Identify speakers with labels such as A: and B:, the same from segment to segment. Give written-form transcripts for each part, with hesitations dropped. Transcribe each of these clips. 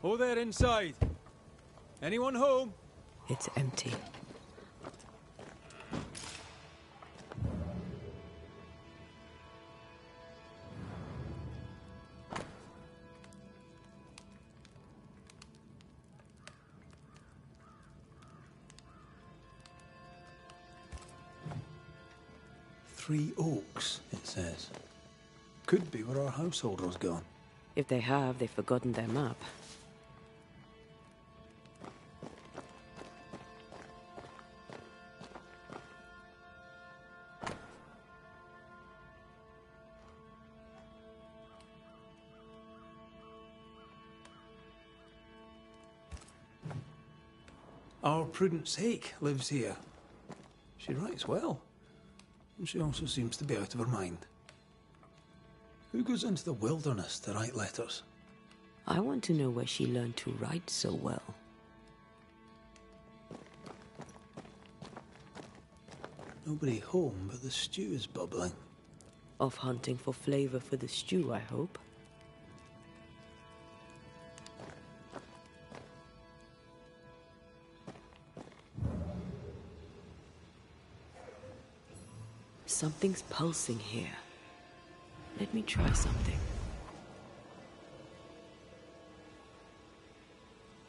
A: Oh, there inside. Anyone home?
B: It's empty.
C: Three Oaks, it says. Could be where our householder's gone.
B: If they have, they've forgotten their map.
C: Our Prudence Hake lives here. She writes well, and she also seems to be out of her mind. Who goes into the wilderness to write letters?
B: I want to know where she learned to write so well.
C: Nobody home, but the stew is bubbling.
B: Off hunting for flavor for the stew, I hope. Something's pulsing here. Let me try something.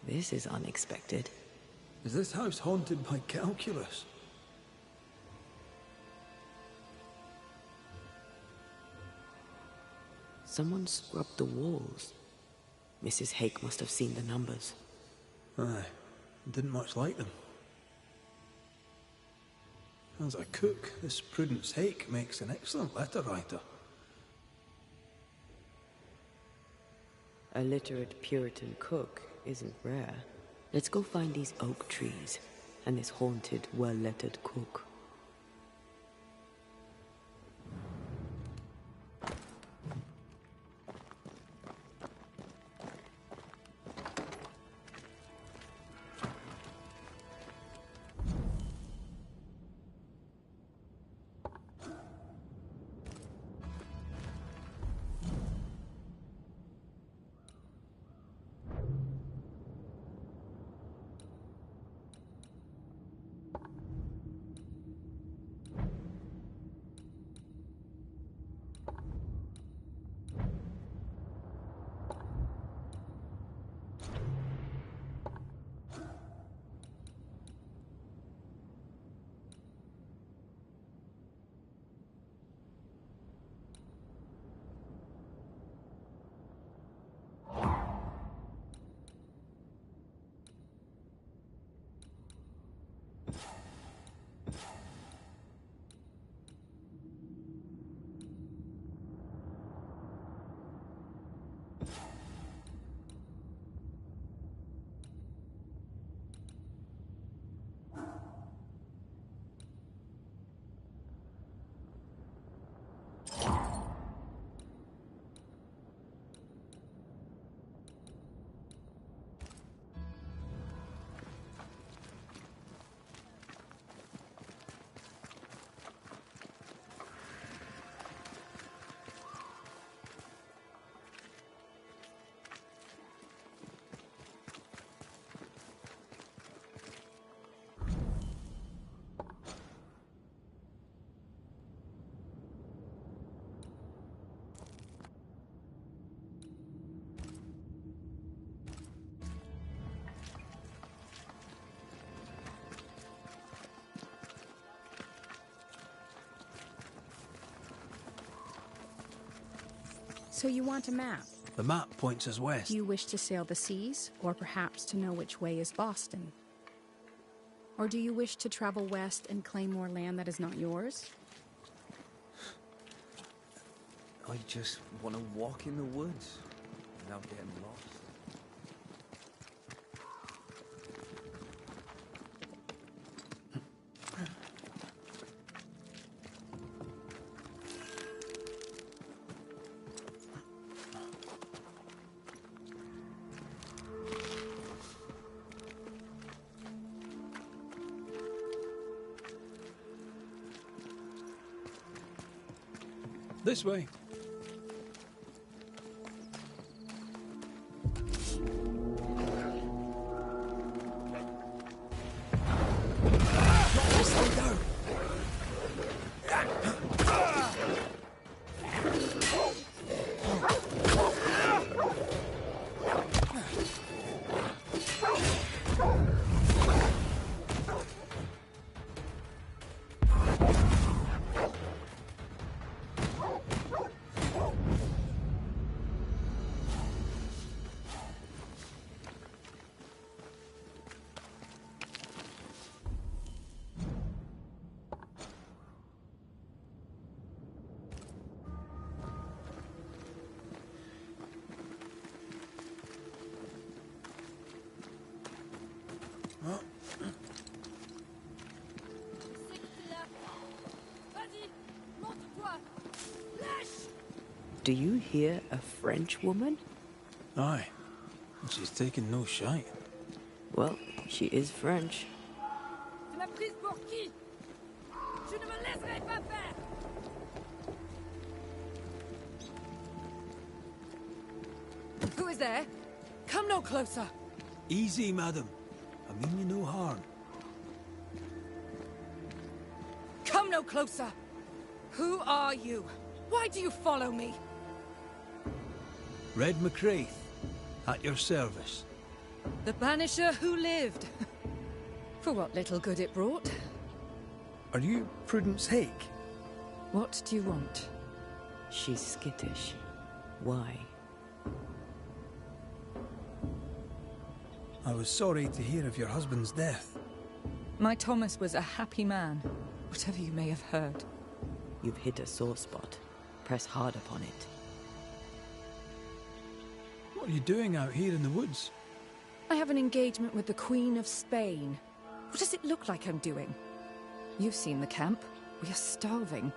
B: This is unexpected.
C: Is this house haunted by calculus?
B: Someone scrubbed the walls. Mrs. Hake must have seen the numbers.
C: Aye, didn't much like them. As a cook, this Prudence Hake makes an excellent letter writer.
B: A literate Puritan cook isn't rare. Let's go find these oak trees and this haunted, well-lettered cook.
D: So you want a map?
C: The map points us west.
D: Do you wish to sail the seas, or perhaps to know which way is Boston? Or do you wish to travel west and claim more land that is not yours?
A: I just want to walk in the woods without getting lost.
C: This way.
B: Do you hear a French woman?
C: Aye. And she's taking no shite.
B: Well, she is French.
E: Tu m'as prise pour qui? Je ne me laisserai pas faire! Who is there? Come no closer!
C: Easy, madam. I mean you no harm.
E: Come no closer! Who are you? Why do you follow me?
C: Red McCraith, at your service.
E: The Banisher who lived. For what little good it brought.
C: Are you Prudence Hake?
E: What do you want?
B: She's skittish. Why?
C: I was sorry to hear of your husband's death.
E: My Thomas was a happy man, whatever you may have heard.
B: You've hit a sore spot. Press hard upon it.
C: What are you doing out here in the woods?
E: I have an engagement with the Queen of Spain. What does it look like I'm doing? You've seen the camp. We are starving.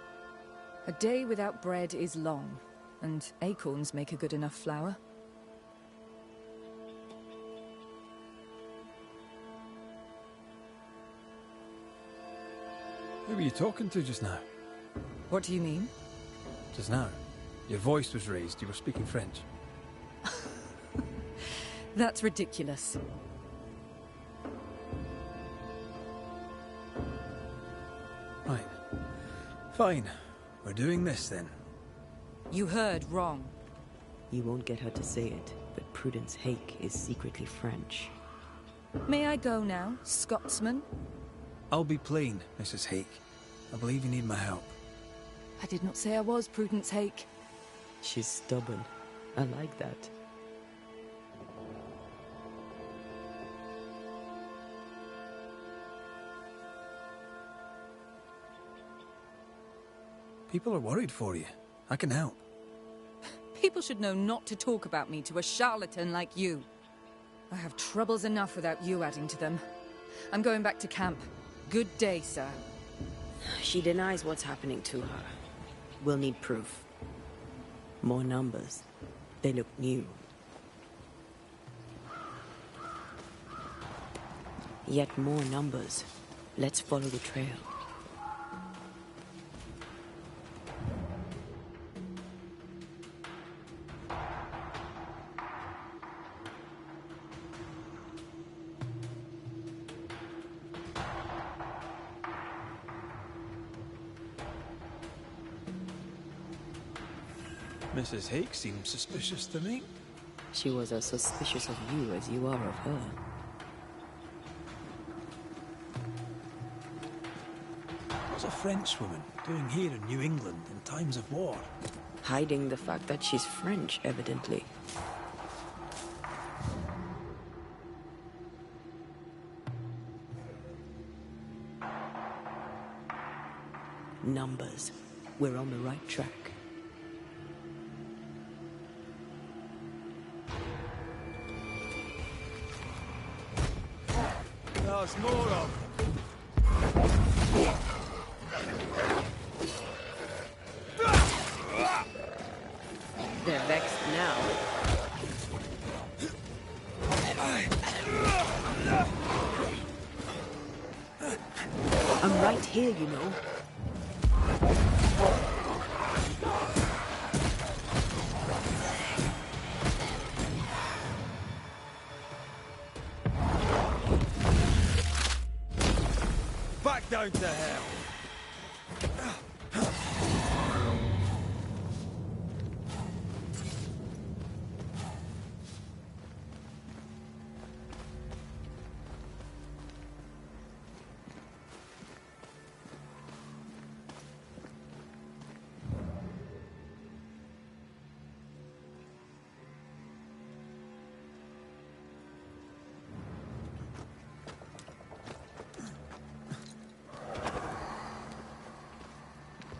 E: A day without bread is long, and acorns make a good enough flour.
C: Who were you talking to just now?
E: What do you mean?
C: Just now. Your voice was raised. You were speaking French.
E: That's ridiculous.
C: Right. Fine. We're doing this then.
E: You heard wrong.
B: You won't get her to say it, but Prudence Hake is secretly French.
E: May I go now, Scotsman?
C: I'll be plain, Mrs. Hake. I believe you need my help.
E: I did not say I was Prudence Hake.
B: She's stubborn. I like that.
C: People are worried for you. I can help.
E: People should know not to talk about me to a charlatan like you. I have troubles enough without you adding to them. I'm going back to camp. Good day, sir.
B: She denies what's happening to her. We'll need proof. More numbers. They look new. Yet more numbers. Let's follow the trail.
C: Mrs. Hake seems suspicious to me.
B: She was as suspicious of you as you are of her.
C: What's a Frenchwoman doing here in New England in times of war?
B: Hiding the fact that she's French, evidently. Numbers. We're on the right track.
C: There's more of them.
B: They're vexed now. I'm right here, you know.
C: Back down to hell.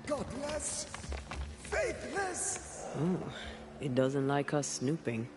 F: Godless, faithless.
B: Ooh, it doesn't like us snooping.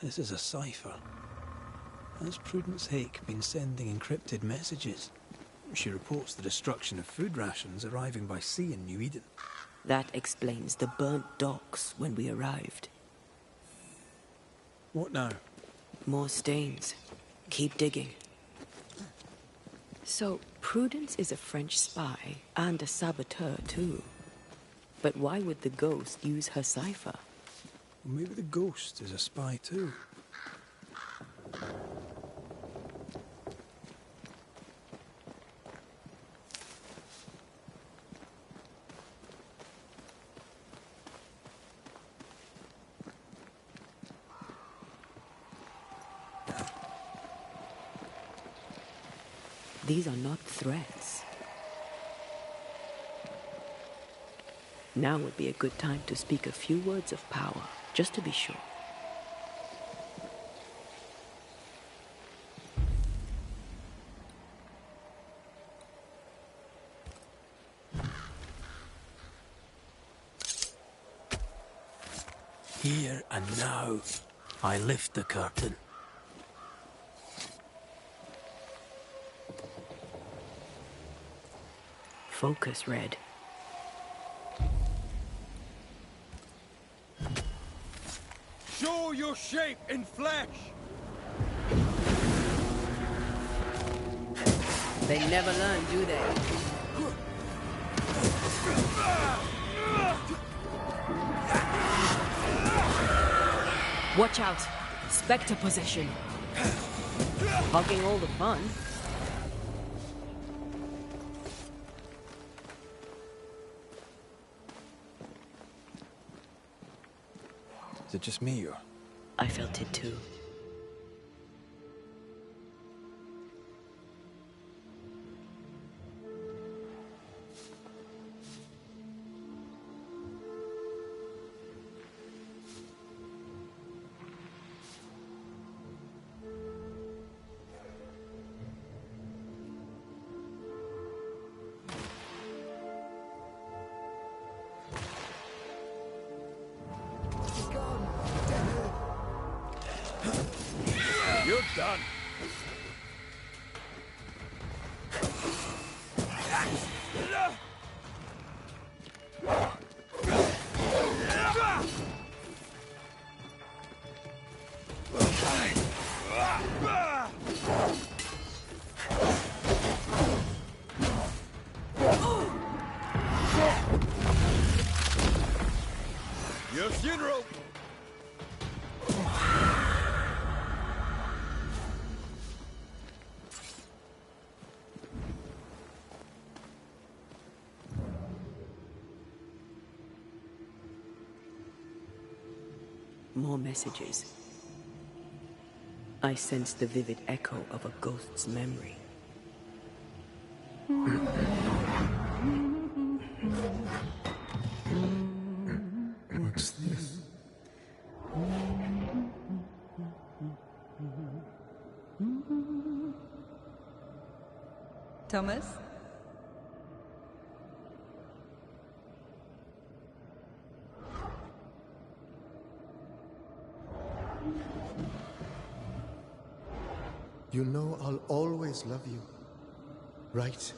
C: This is a cipher. Has Prudence Hake been sending encrypted messages? She reports the destruction of food rations arriving by sea in New Eden.
B: That explains the burnt docks when we arrived.
C: What now?
B: More stains. Keep digging. So, Prudence is a French spy and a saboteur too. But why would the ghost use her cipher?
C: Well, maybe the ghost is a spy too.
B: These are not threats. Now would be a good time to speak a few words of power, just to be sure.
C: Here and now, I lift the curtain.
B: Focus, Red.
F: Show your shape in flesh!
B: They never learn, do they? Watch out! Spectre possession. Hogging all the fun.
A: Is it just me, or?
B: I felt it too.
F: You're done. Your funeral.
B: More messages. I sense the vivid echo of a ghost's memory.
C: What's this?
E: Thomas?
G: You know I'll always love you, right?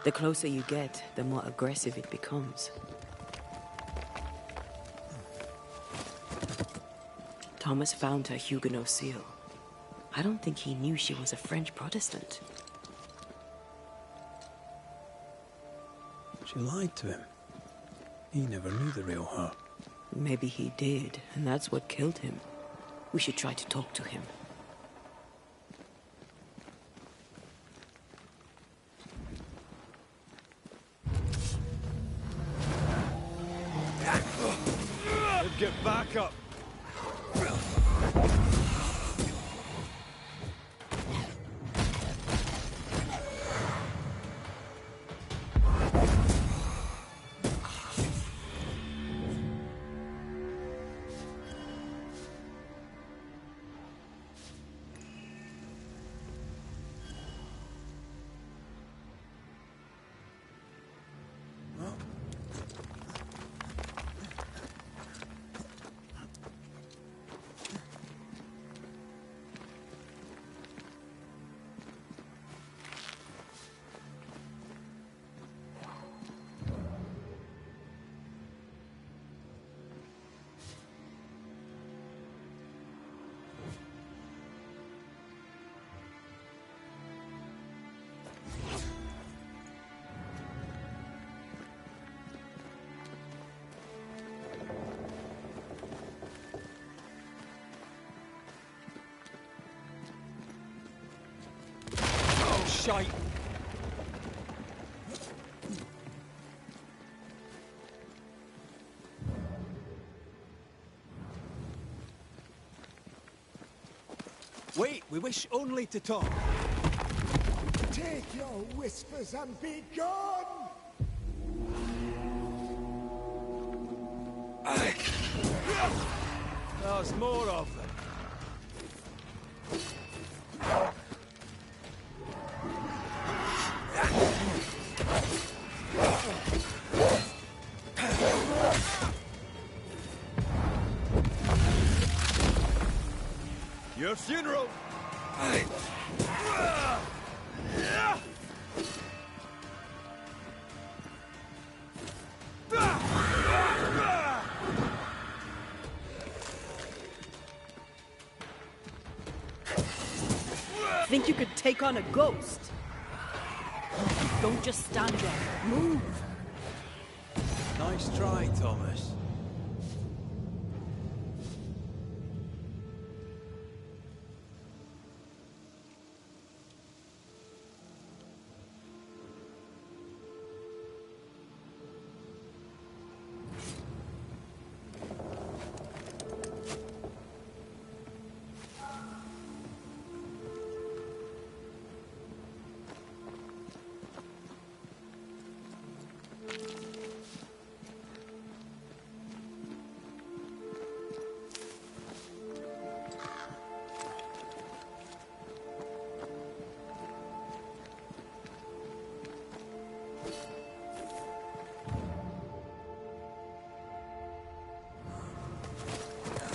B: The closer you get, the more aggressive it becomes. Thomas found her Huguenot seal. I don't think he knew she was a French Protestant.
C: She lied to him. He never knew the real her.
B: Maybe he did, and that's what killed him. We should try to talk to him.
F: Get back up. shite. Wait, we wish only to talk.
H: Take your whispers and be gone!
F: There's more of them. Your funeral!
B: Think you could take on a ghost? Don't just stand there. Move!
F: Nice try, Thomas.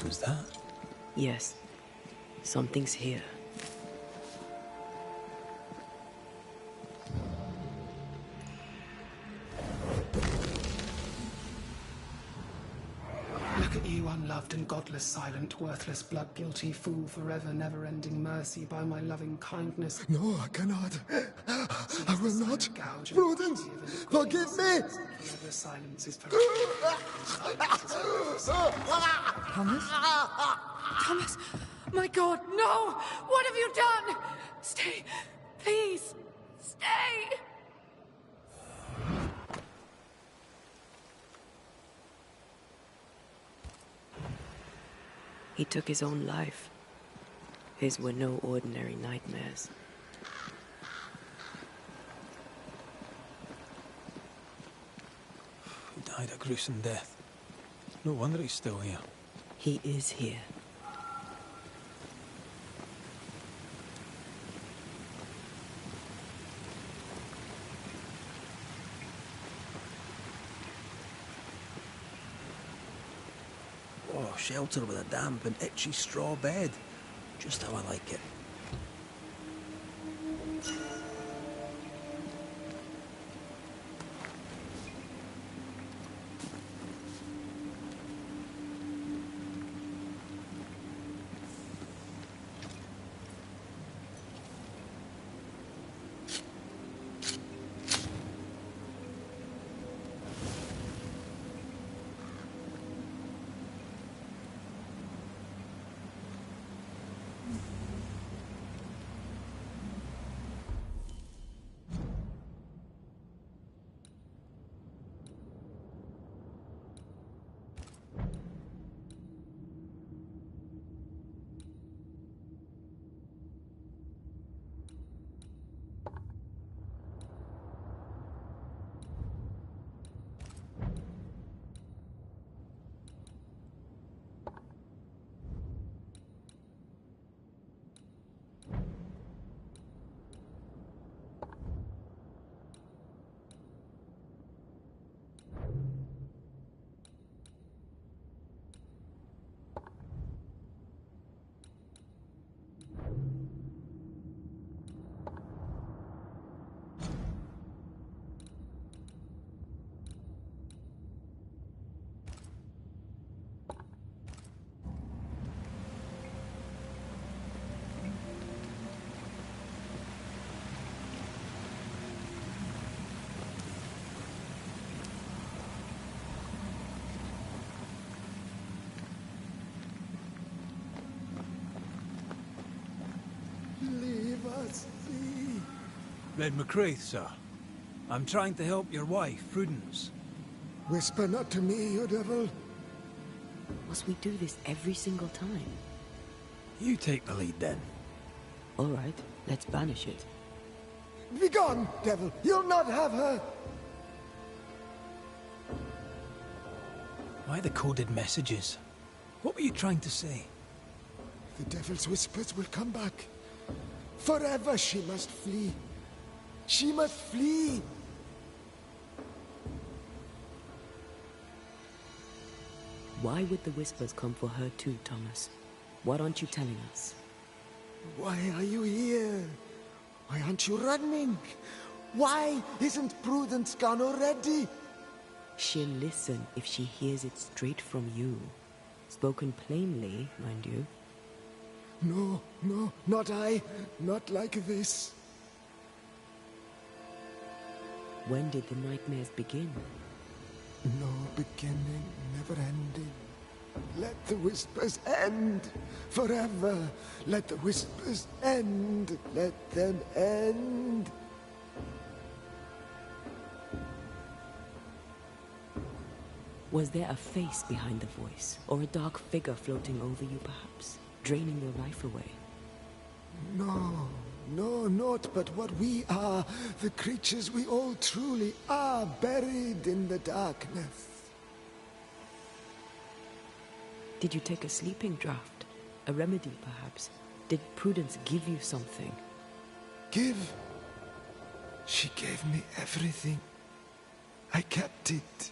C: Who's that?
B: Yes. Something's here.
I: Look at you, unloved and godless, silent, worthless, blood-guilty fool, forever never-ending mercy by my loving kindness.
G: No, I cannot. I will not. Prudence, forgive me!
I: Forever silence is
E: Thomas? Thomas! My God, no! What have you done? Stay! Please! Stay!
B: He took his own life. His were no ordinary nightmares.
C: He died a gruesome death. No wonder he's still here.
B: He is here.
A: Oh, shelter with a damp and itchy straw bed. Just how I like it.
C: Ned McCraith, sir. I'm trying to help your wife, Prudence.
H: Whisper not to me, you devil.
B: Must we do this every single time?
C: You take the lead, then.
B: All right, let's banish it.
H: Begone, devil! You'll not have her!
C: Why the coded messages? What were you trying to say?
H: The devil's whispers will come back. Forever she must flee. She must flee!
B: Why would the whispers come for her too, Thomas? What aren't you telling us?
H: Why are you here? Why aren't you running? Why isn't Prudence gone already?
B: She'll listen if she hears it straight from you. Spoken plainly, mind you.
H: No, no, not I. Not like this.
B: When did the nightmares begin?
H: No beginning, never ending. Let the whispers end. Forever. Let the whispers end. Let them end.
B: Was there a face behind the voice? Or a dark figure floating over you, perhaps? Draining your life away?
H: No, no, not but what we are. The creatures we all truly are, buried in the darkness.
B: Did you take a sleeping draught? A remedy, perhaps? Did Prudence give you something?
H: Give? She gave me everything. I kept it,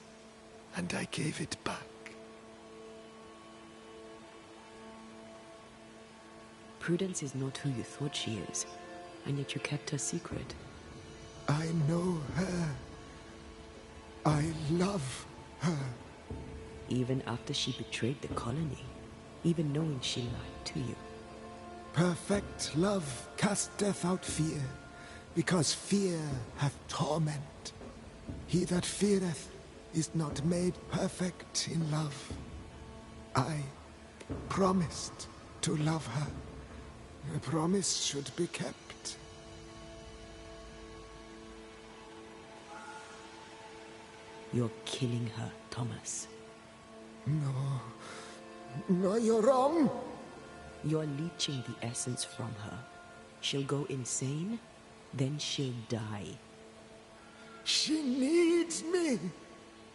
H: and I gave it back.
B: Prudence is not who you thought she is, and yet you kept her secret.
H: I know her. I love her.
B: Even after she betrayed the colony, even knowing she lied to you.
H: Perfect love casteth out fear, because fear hath torment. He that feareth is not made perfect in love. I promised to love her. The promise should be kept.
B: You're killing her, Thomas.
H: No. No, you're wrong.
B: You're leeching the essence from her. She'll go insane, then she'll die.
H: She needs me.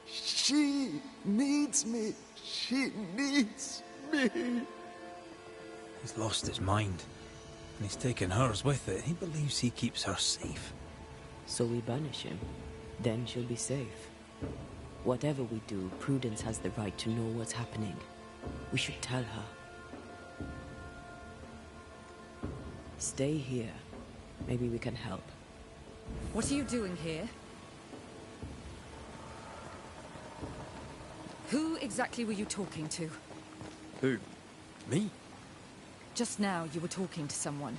H: She needs me. She needs me.
C: He's lost his mind, and he's taken hers with it. He believes he keeps her safe.
B: So we banish him. Then she'll be safe. Whatever we do, Prudence has the right to know what's happening. We should tell her. Stay here. Maybe we can help.
E: What are you doing here? Who exactly were you talking to?
C: Who? Me?
E: Just now you were talking to someone.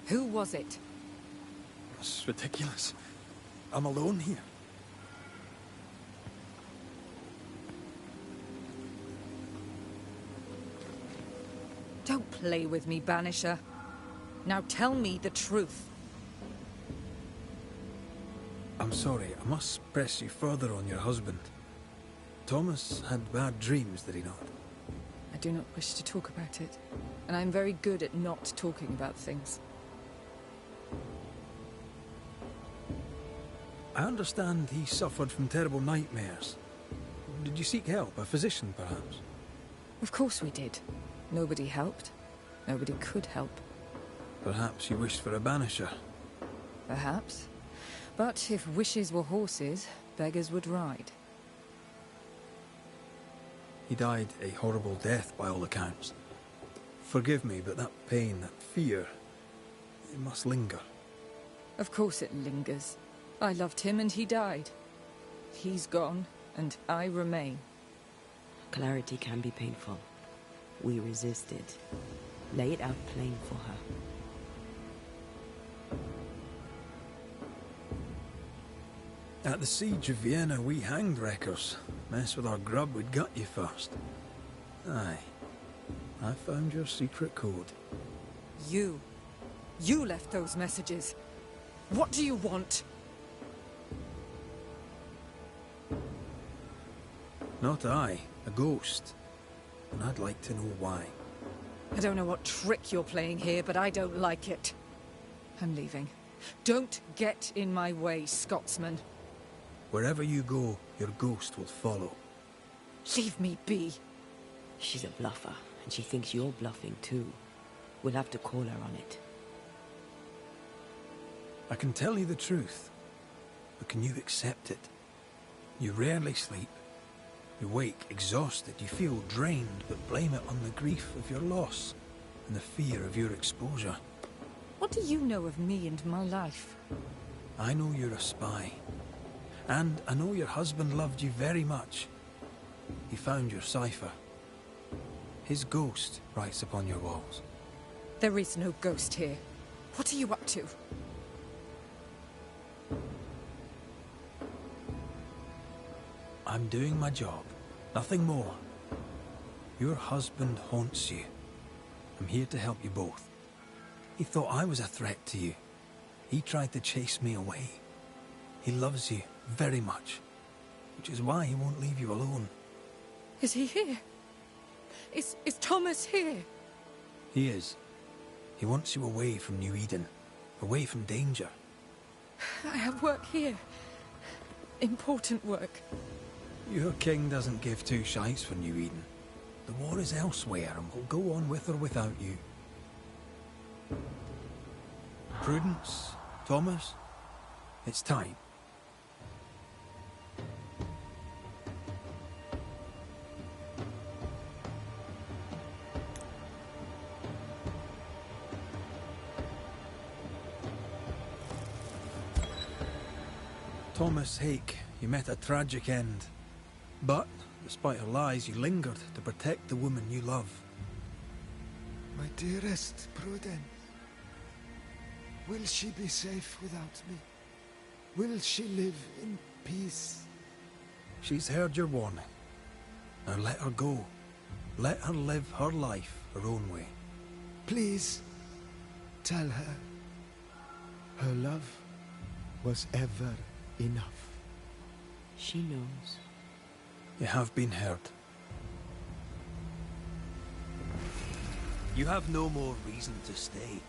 E: Who was it?
C: It's ridiculous. I'm alone here.
E: Don't play with me, Banisher. Now tell me the truth.
C: I'm sorry, I must press you further on your husband. Thomas had bad dreams, did he not?
E: I do not wish to talk about it, and I'm very good at not talking about things.
C: I understand he suffered from terrible nightmares. Did you seek help? A physician, perhaps?
E: Of course we did. Nobody helped. Nobody could help.
C: Perhaps you wished for a banisher.
E: Perhaps. But if wishes were horses, beggars would ride.
C: He died a horrible death by all accounts. Forgive me, but that pain, that fear, it must linger.
E: Of course it lingers. I loved him and he died. He's gone, and I remain.
B: Clarity can be painful. We resisted. Lay it out plain for her.
C: At the siege of Vienna, we hanged wreckers. Mess with our grub, we'd gut you first. Aye. I found your secret code.
E: You left those messages. What do you want?
C: Not I, a ghost. And I'd like to know why.
E: I don't know what trick you're playing here, but I don't like it. I'm leaving. Don't get in my way, Scotsman.
C: Wherever you go, your ghost will follow.
E: Leave me be.
B: She's a bluffer, and she thinks you're bluffing too. We'll have to call her on it.
C: I can tell you the truth, but can you accept it? You rarely sleep. You wake exhausted, you feel drained, but blame it on the grief of your loss and the fear of your exposure.
E: What do you know of me and my life?
C: I know you're a spy. And I know your husband loved you very much. He found your cipher. His ghost writes upon your walls.
E: There is no ghost here. What are you up to?
C: I'm doing my job. Nothing more. Your husband haunts you. I'm here to help you both. He thought I was a threat to you. He tried to chase me away. He loves you very much, which is why he won't leave you alone.
E: Is he here? Is Thomas here?
C: He is. He wants you away from New Eden, away from danger.
E: I have work here. Important work.
C: Your king doesn't give two shites for New Eden. The war is elsewhere and will go on with or without you. Prudence, Thomas, it's time. Thomas Hake, you met a tragic end. But, despite her lies, you lingered to protect the woman you love.
H: My dearest Prudence, will she be safe without me? Will she live in peace?
C: She's heard your warning. Now let her go. Let her live her life her own way.
H: Please, tell her. Her love was ever enough.
B: She knows.
C: You have been heard.
A: You have no more reason to stay.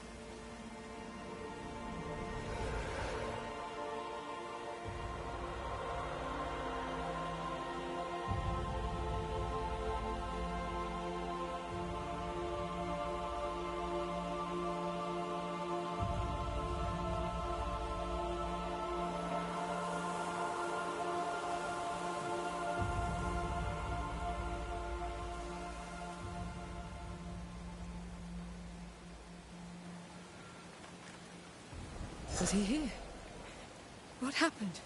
E: Was he here? What happened?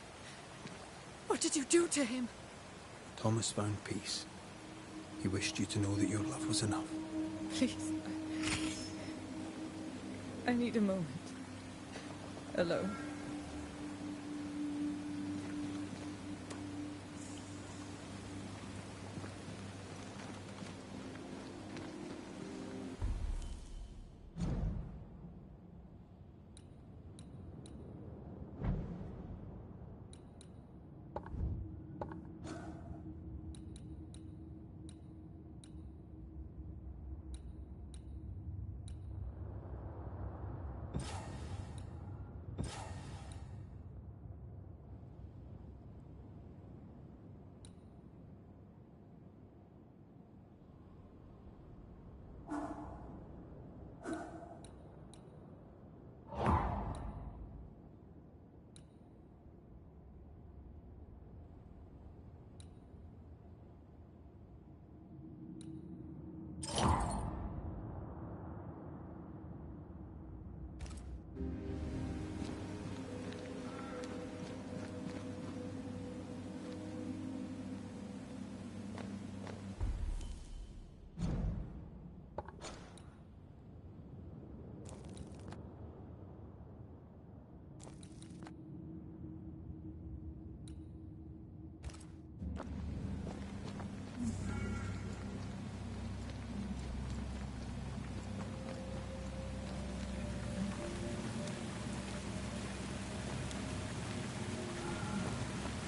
E: What did you do to him?
C: Thomas found peace. He wished you to know that your love was enough.
E: Please. I need a moment. Alone.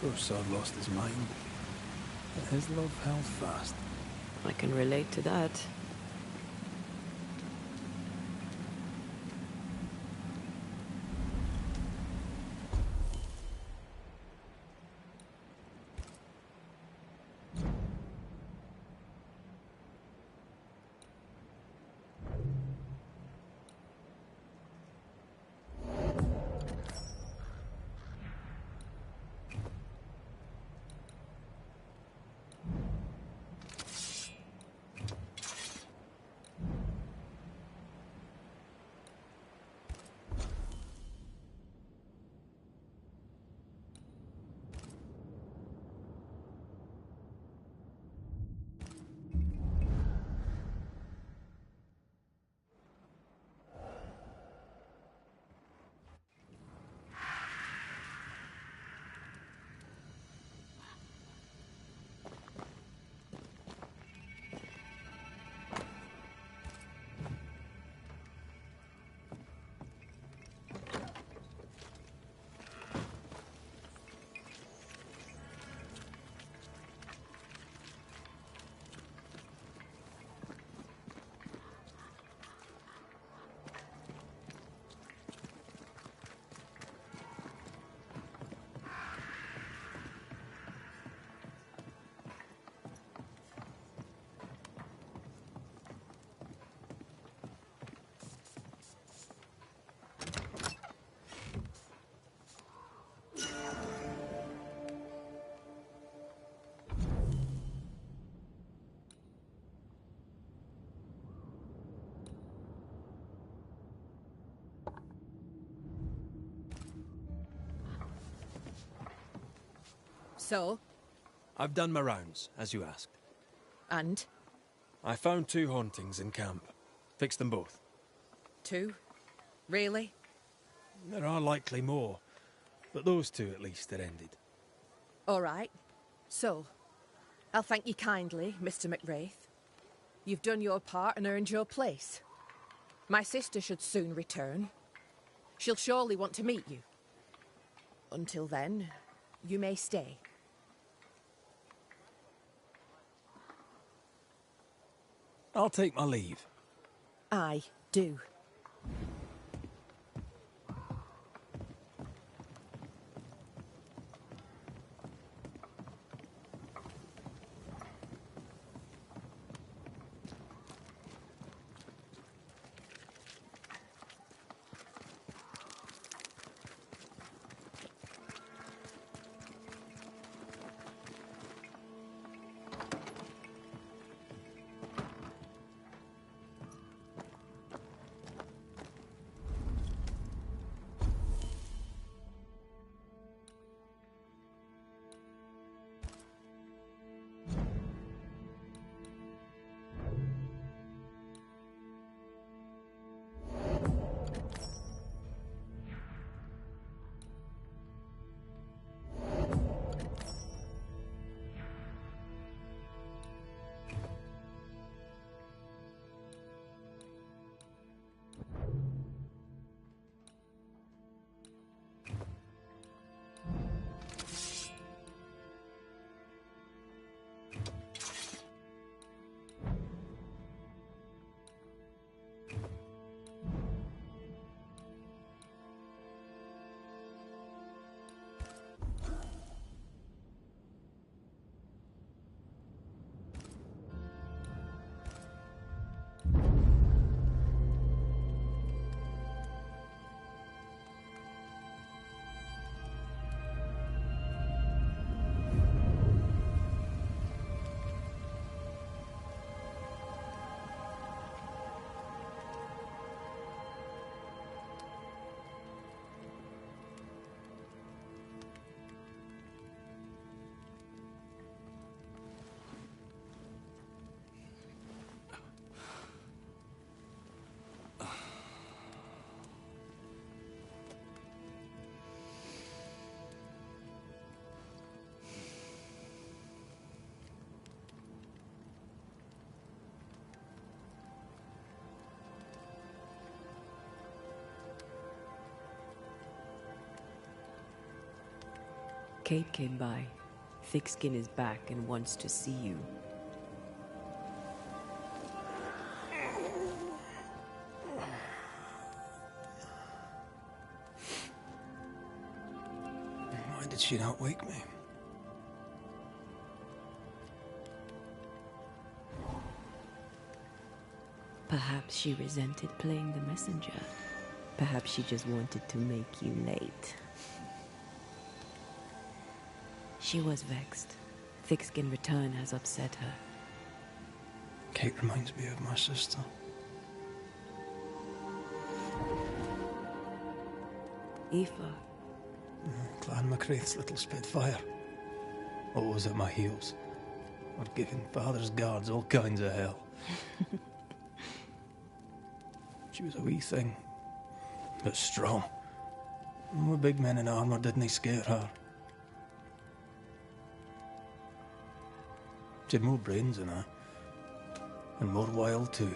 C: Poor sod lost his mind. But his love held fast.
B: I can relate to that.
J: So?
F: I've done my rounds, as you asked.
J: And?
F: I found 2 hauntings in camp. Fixed them both.
J: 2? Really?
F: There are likely more, but those 2 at least are ended.
J: All right. So, I'll thank you kindly, Mr. McWraith. You've done your part and earned your place. My sister should soon return. She'll surely want to meet you. Until then, you may stay.
F: I'll take my leave.
J: I do.
B: Kate came by. Thickskin is back and wants to see you.
C: Why did she not wake me?
B: Perhaps she resented playing the messenger. Perhaps she just wanted to make you late. She was vexed. Thickskin return has upset her.
C: Kate reminds me of my sister.
B: Aoife.
C: Clan MacRaith's little spitfire. Always at my heels. Or giving father's guards all kinds of hell. She was a wee thing, but strong. And the big men in armour didn't scare her. She had more brains than I, and more wild too.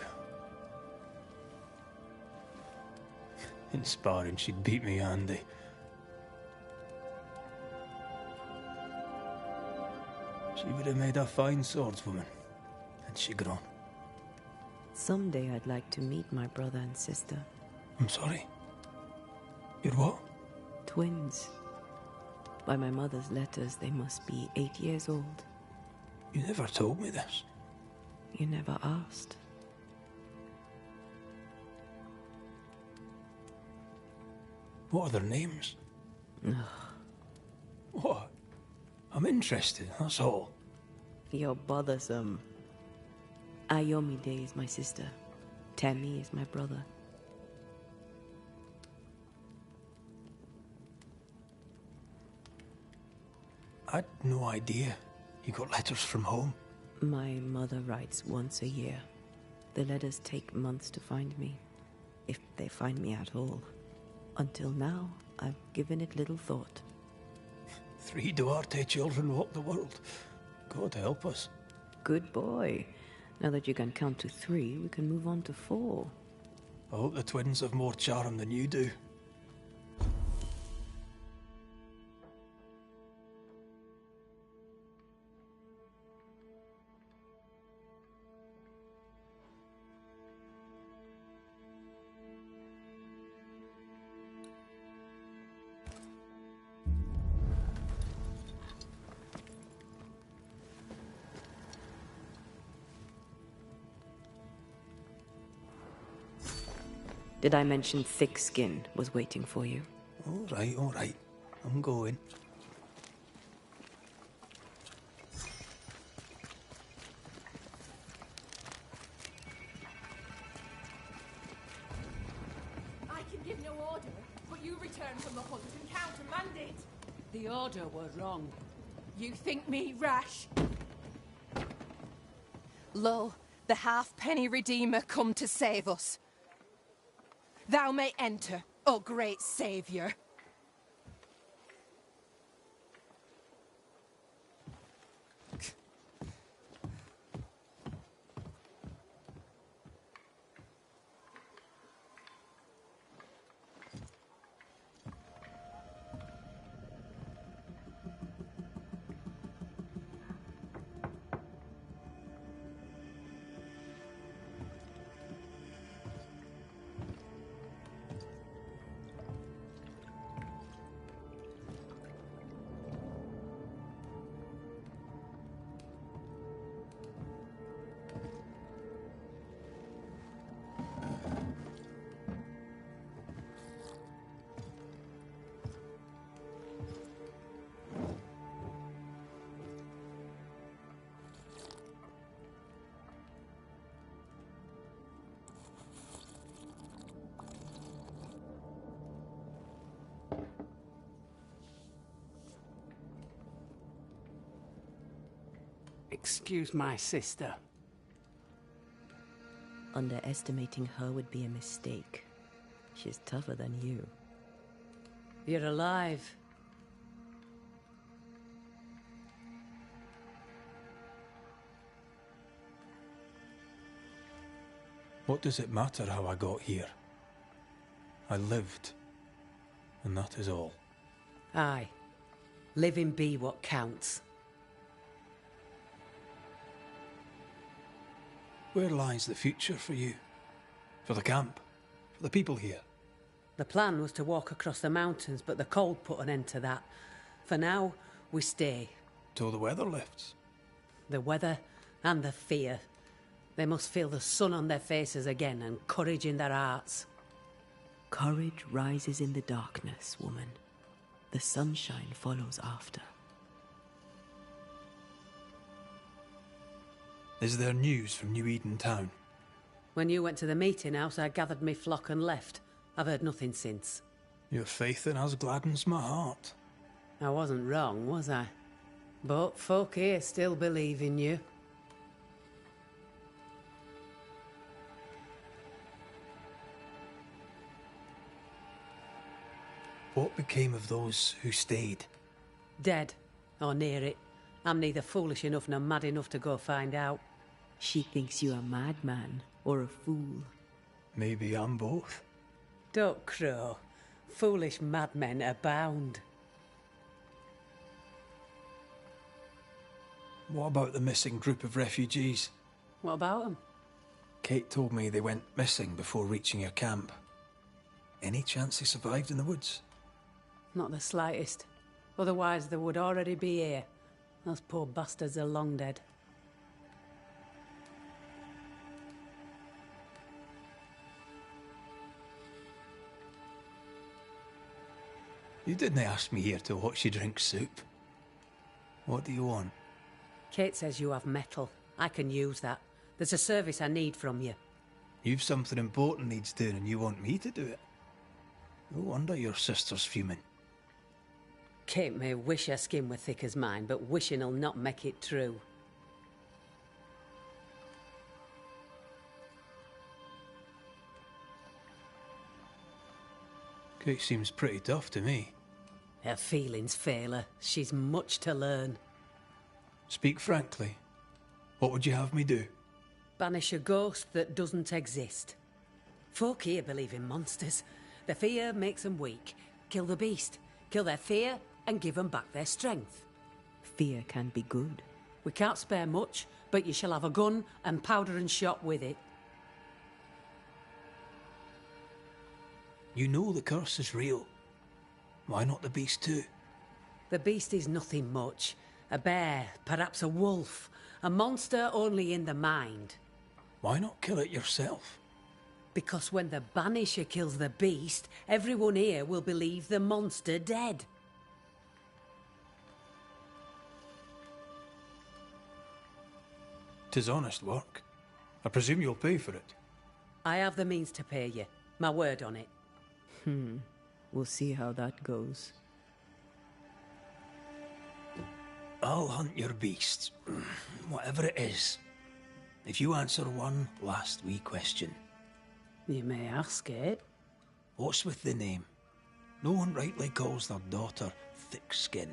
C: In sparring, she'd beat me handy. She would have made a fine swordswoman, had she grown.
B: Someday I'd like to meet my brother and sister.
C: I'm sorry. You're what?
B: Twins. By my mother's letters, they must be 8 years old.
C: You never told me this.
B: You never asked.
C: What are their names? What? I'm interested, that's all.
B: You're bothersome. Ayomide is my sister. Temi is my brother.
C: I'd no idea you got letters from home.
B: My mother writes once a year. The letters take months to find me, if they find me at all. Until now, I've given it little thought.
C: 3 Duarte children walk the world. God help us.
B: Good boy. Now that you can count to 3, we can move on to 4.
C: I hope the twins have more charm than you do.
B: Did I mention Thickskin was waiting for you?
C: All right. I'm going.
J: I can give no order, but you return from the hunt and countermand it.
K: The order were wrong.
J: You think me rash? Lo, the halfpenny redeemer come to save us. Thou may enter, O great saviour.
K: Excuse my sister.
B: Underestimating her would be a mistake. She's tougher than you.
K: You're alive.
C: What does it matter how I got here? I lived, and that is all.
K: Aye. Living be what counts.
C: Where lies the future for you? For the camp? For the people here?
K: The plan was to walk across the mountains, but the cold put an end to that. For now, we stay.
C: Till the weather lifts.
K: The weather and the fear. They must feel the sun on their faces again and courage in their hearts.
B: Courage rises in the darkness, woman. The sunshine follows after.
C: Is there news from New Eden town?
K: When you went to the meeting house, I gathered me flock and left. I've heard nothing since.
C: Your faith in us gladdens my heart.
K: I wasn't wrong, was I? But folk here still believe in you.
C: What became of those who stayed?
K: Dead, or near it. I'm neither foolish enough nor mad enough to go find out.
B: She thinks you a madman or a fool.
C: Maybe I'm both.
K: Don't crow. Foolish madmen abound.
C: What about the missing group of refugees?
K: What about them?
C: Kate told me they went missing before reaching your camp. Any chance they survived in the woods?
K: Not the slightest. Otherwise they would already be here. Those poor bastards are long dead.
C: You didn't ask me here to watch you drink soup. What do you want?
K: Kate says you have metal. I can use that. There's a service I need from you.
C: You've something important needs doing and you want me to do it? No wonder your sister's fuming.
K: Kate may wish her skin were thick as mine, but wishing'll not make it true.
C: Kate seems pretty tough to me.
K: Her feelings fail her. She's much to learn.
C: Speak frankly. What would you have me do?
K: Banish a ghost that doesn't exist. Folk here believe in monsters. The fear makes them weak. Kill the beast. Kill their fear and give them back their strength.
B: Fear can be good.
K: We can't spare much, but you shall have a gun and powder and shot with it.
C: You know the curse is real. Why not the beast too?
K: The beast is nothing much. A bear, perhaps a wolf. A monster only in the mind.
C: Why not kill it yourself?
K: Because when the Banisher kills the beast, everyone here will believe the monster dead.
C: 'Tis honest work. I presume you'll pay for it.
K: I have the means to pay you. My word on it.
B: We'll see how that goes.
C: I'll hunt your beast, whatever it is, if you answer one last wee question.
K: You may ask it.
C: What's with the name? No one rightly calls their daughter Thick-Skin.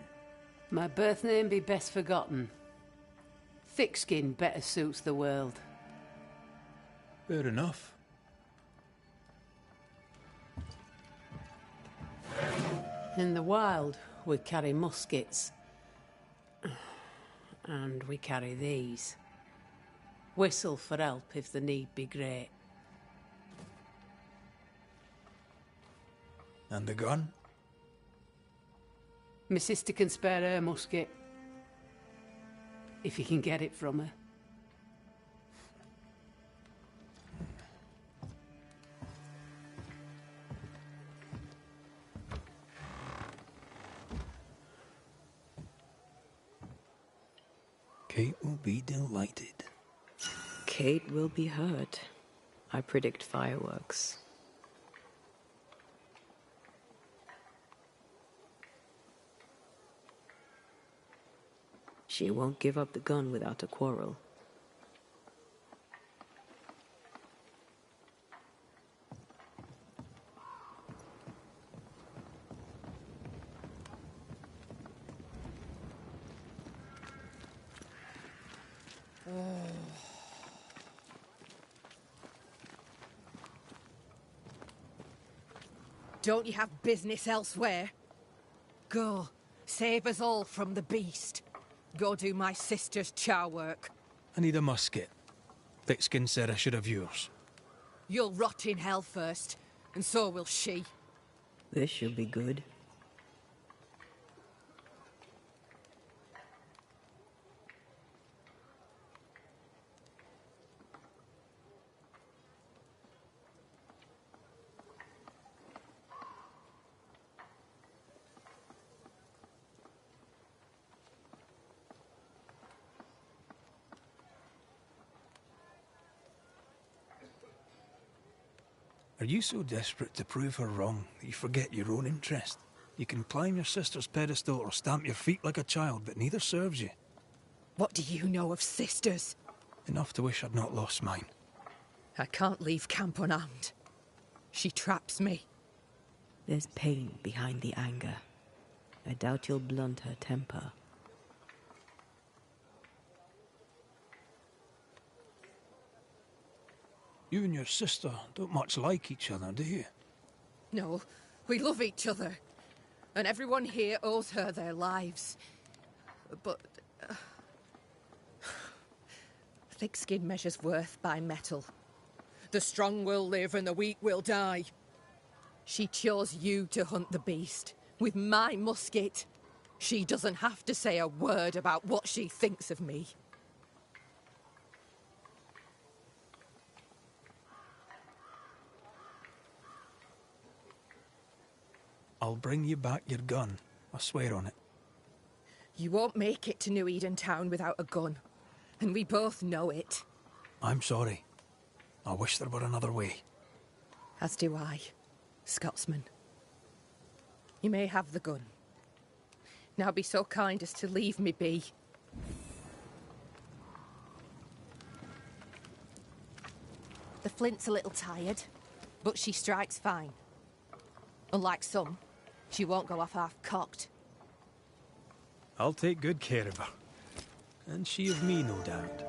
K: My birth name be best forgotten. Thick skin better suits the world.
C: Fair enough.
K: In the wild, we carry muskets. And we carry these. Whistle for help if the need be great.
C: And the gun?
K: My sister can spare her musket. If you can get it from her.
C: Kate will be delighted.
B: Kate will be hurt. I predict fireworks. She won't give up the gun without a quarrel.
J: Don't you have business elsewhere? Go. Save us all from the beast. Go do my sister's char work.
C: I need a musket. Thick-skin said I should have yours.
J: You'll rot in hell first, and so will she.
B: This should be good.
C: Are you so desperate to prove her wrong that you forget your own interest? You can climb your sister's pedestal or stamp your feet like a child, but neither serves you.
J: What do you know of sisters?
C: Enough to wish I'd not lost mine.
J: I can't leave camp unarmed. She traps me.
B: There's pain behind the anger. I doubt you'll blunt her temper.
C: You and your sister don't much like each other, do you?
J: No, we love each other. And everyone here owes her their lives. But... thick skin measures worth by metal. The strong will live and the weak will die. She chose you to hunt the beast, with my musket. She doesn't have to say a word about what she thinks of me.
C: I'll bring you back your gun. I swear on it.
J: You won't make it to New Eden Town without a gun. And we both know it.
C: I'm sorry. I wish there were another way.
J: As do I, Scotsman. You may have the gun. Now be so kind as to leave me be. The flint's a little tired, but she strikes fine. Unlike some, she won't go off half-cocked.
C: I'll take good care of her. And she of me, no doubt.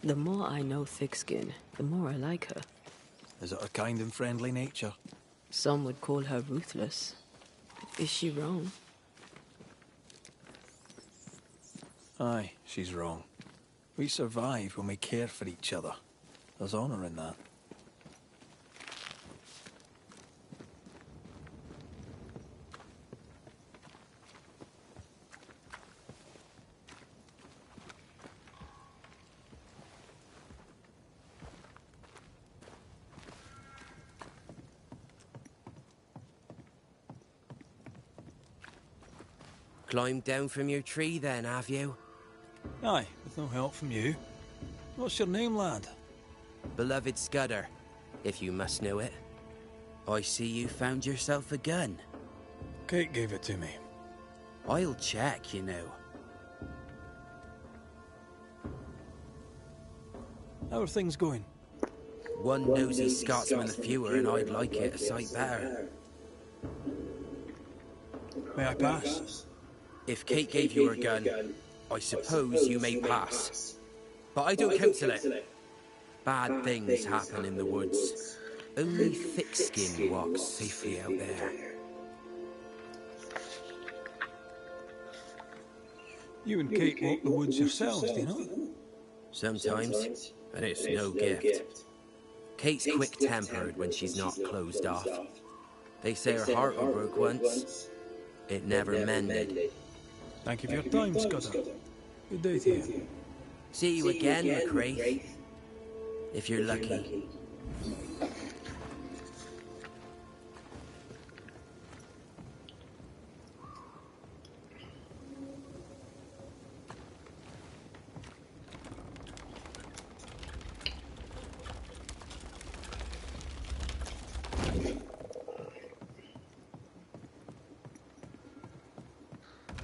B: The more I know Thickskin, the more I like her.
C: Is it a kind and friendly nature?
B: Some would call her ruthless. Is she wrong?
C: Aye, she's wrong. We survive when we care for each other. There's honor in that.
L: Climbed down from your tree then, have you?
C: Aye, with no help from you. What's your name, lad?
L: Beloved Scudder, if you must know it. I see you found yourself a gun.
C: Kate gave it to me.
L: I'll check, you know.
C: How are things going?
L: One nosy Scotsman the fewer, and I'd like it a sight better.
C: May I pass?
L: If Kate gave you her gun, I suppose you may pass. But I don't counsel it. Bad things happen in the woods. Only Thickskin walks safely out there.
C: You and Kate walk the woods yourselves, do you know?
L: Sometimes, and it's no gift. Kate's quick-tempered when she's not closed off. They say her heart broke once. It never mended.
C: Thank you for your time, Scudder. Good day to you.
L: See you again, McRae. If you're lucky.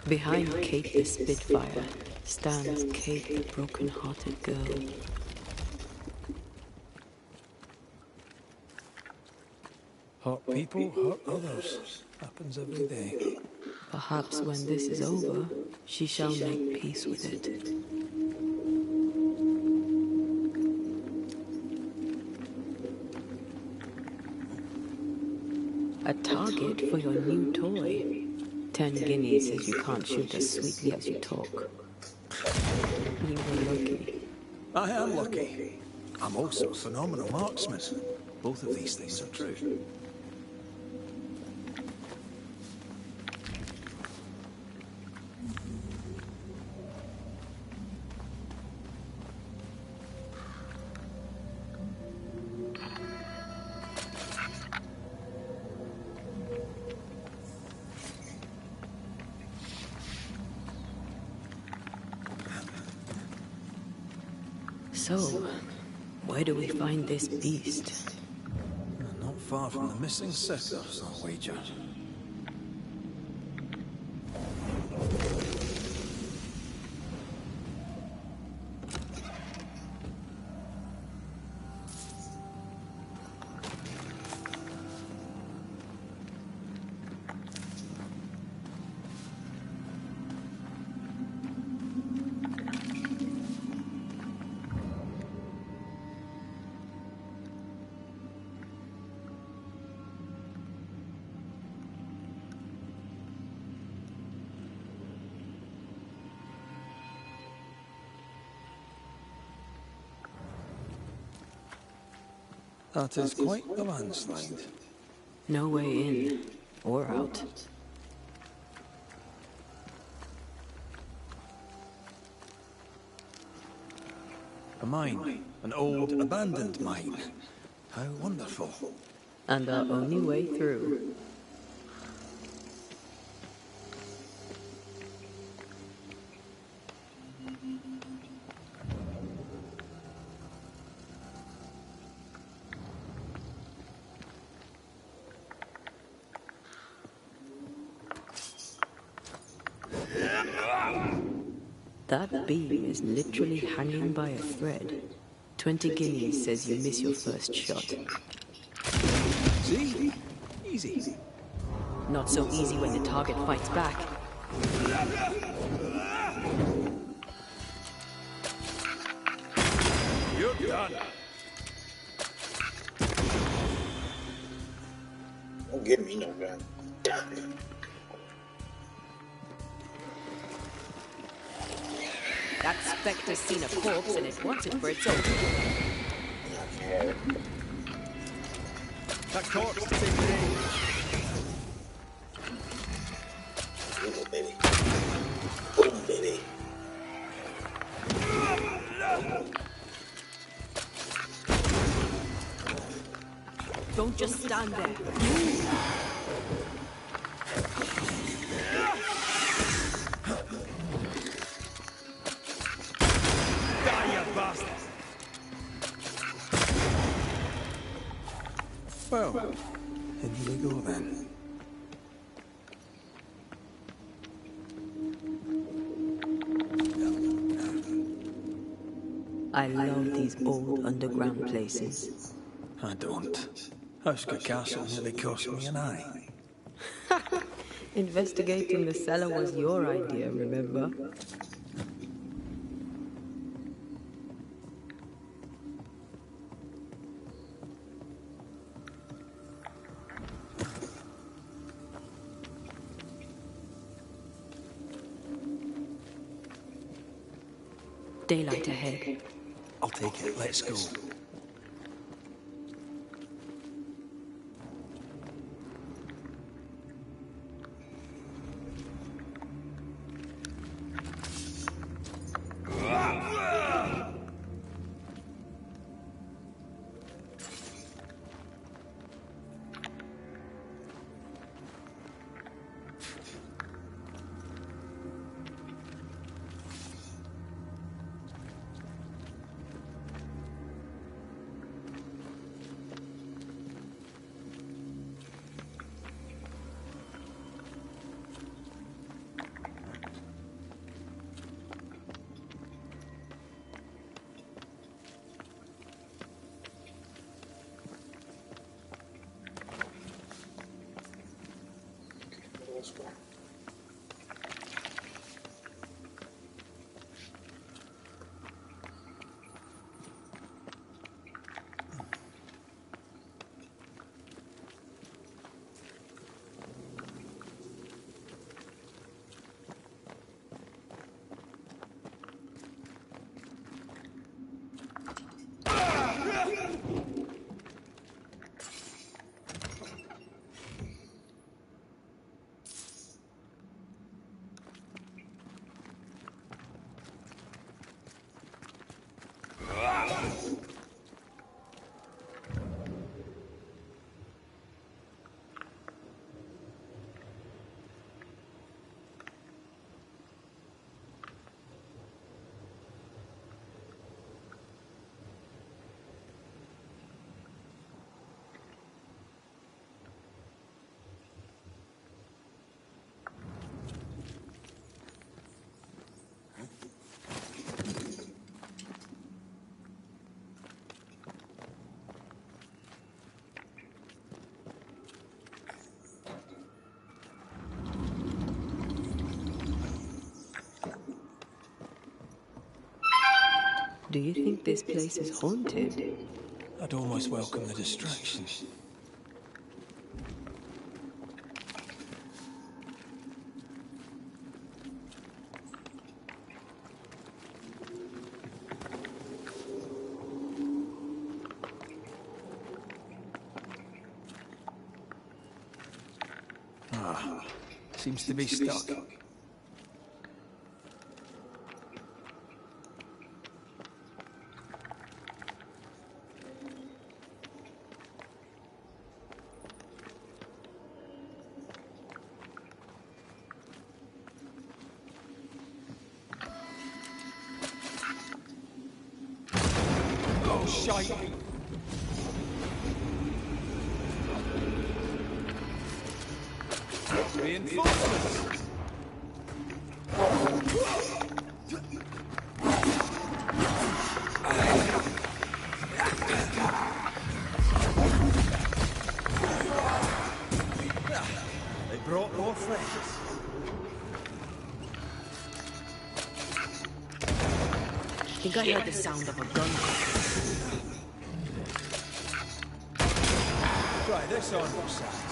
B: Behind Kate the Spitfire stands Kate the broken-hearted girl.
C: Hurt people hurt others. Happens every day.
B: Perhaps when this is over, she shall make peace with it. A target for your new toy. 10 guineas says you can't shoot as sweetly as you talk. You were lucky.
C: I am lucky. I'm also a phenomenal marksman. Both of these things are true.
B: So, where do we find this beast?
C: Not far from the missing settlers, I'll wager. That is quite the landslide.
B: No way in or out.
C: A mine. An old, abandoned mine. How wonderful.
B: And our only way through. That beam is literally hanging by a thread. 20 guineas says you miss your first shot.
C: See? Easy.
B: Not so easy when the target fights back.
F: Done.
M: Don't give me no gun.
B: That spectre's seen a corpse and it wants it for its own.
M: Okay.
F: That corpse is in me.
M: Ooh, baby. Ooh, baby.
B: Don't just stand there.
F: Die, you bastard!
C: Well, in we go then.
B: I love these old underground places.
C: I don't. Husker Castle nearly cost me an eye.
B: Investigating the cellar was your idea, remember? Daylight ahead.
C: I'll take it. Let's go.
M: Let's go.
B: Do you think this place is haunted?
C: I'd almost welcome the distraction. Ah, seems to be stuck.
F: Oh, shite! Reinforcements! They brought more friends.
K: think I heard the sound of a gun.
C: Try this on for size.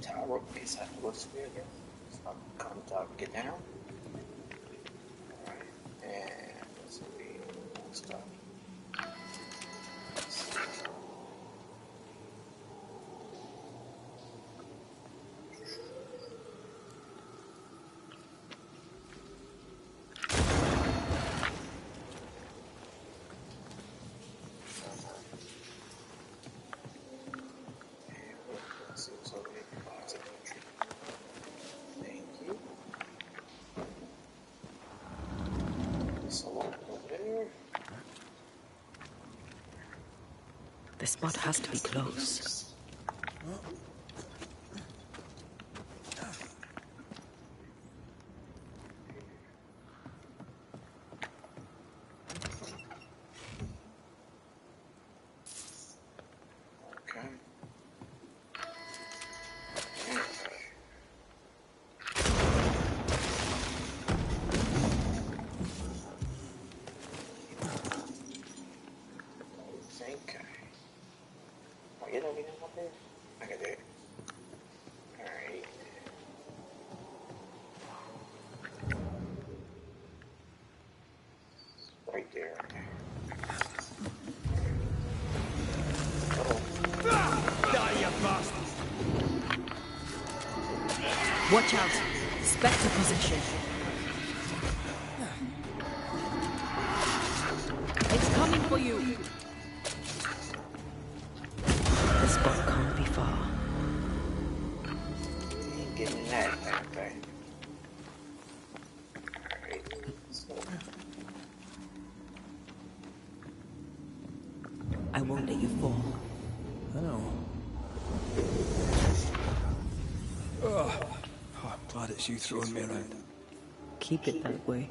M: Tower, is that what's weird here? It's not come to get down. Alright, and let's see, stuff.
B: The spot has to be close.
M: Okay. Oh, you don't need him up there? I can do it.
K: Watch out. Spectre possession. It's coming for you.
B: The spot can't be far.
M: Ain't getting that thing. Alright, so
B: I won't let you fall.
C: I know. Oh, I'm glad it's you throwing me around.
B: Keep it that way.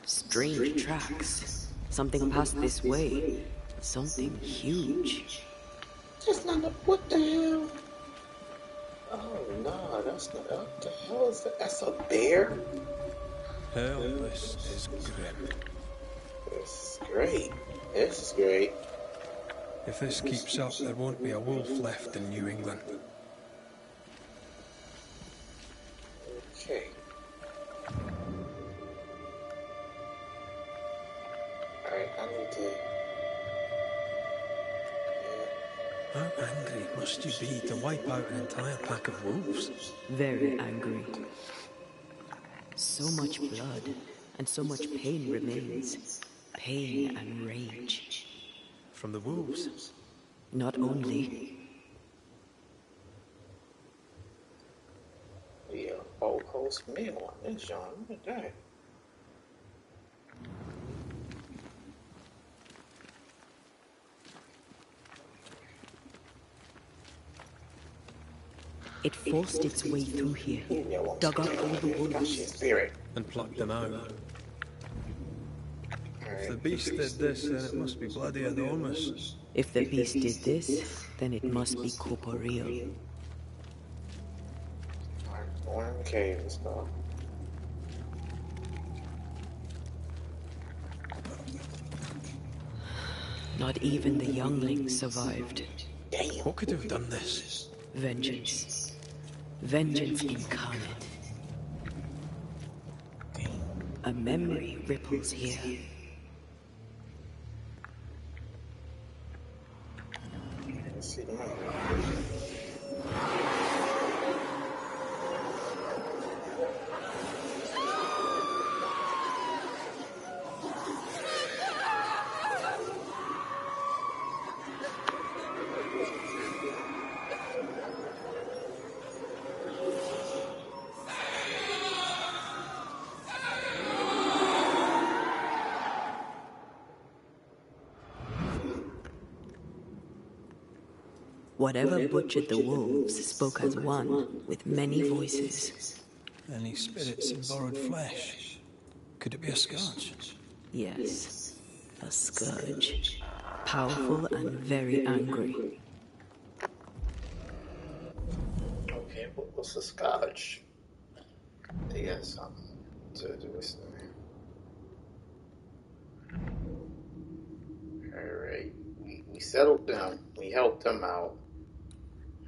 B: Strange tracks. Something passed this way. Something huge.
M: that's not a, what the hell? Oh no, that's not, what the hell is that? That's a bear?
C: Hell, this is grim.
M: This is great. This is great.
C: If this keeps up, there won't be a wolf left in New England.
M: Okay. Alright, I need to...
C: How angry must you be to wipe out an entire pack of wolves?
B: Very angry. So much blood, and so much pain remains. Pain and rage.
C: From the wolves?
B: Not only.
M: Yeah, old host meal on this, John. Look at that.
B: It forced its way through here, dug up all the wolves,
C: and plucked them out. If the beast did this, then it must be bloody enormous.
B: If the beast did this, then it must be corporeal.
M: Alright, go in the cave, let's go.
B: Not even the younglings survived.
M: Damn.
C: What could have done this?
B: Vengeance. Vengeance incarnate. A memory ripples here.
M: Let's see the map.
B: Whatever butchered the wolves spoke as one, with many voices.
C: Any spirits in borrowed flesh? Could it be a scourge?
B: Yes, a scourge. Powerful and very angry.
M: Okay, what's the scotch? They got something to do with something. Alright, we settled them. We helped them out.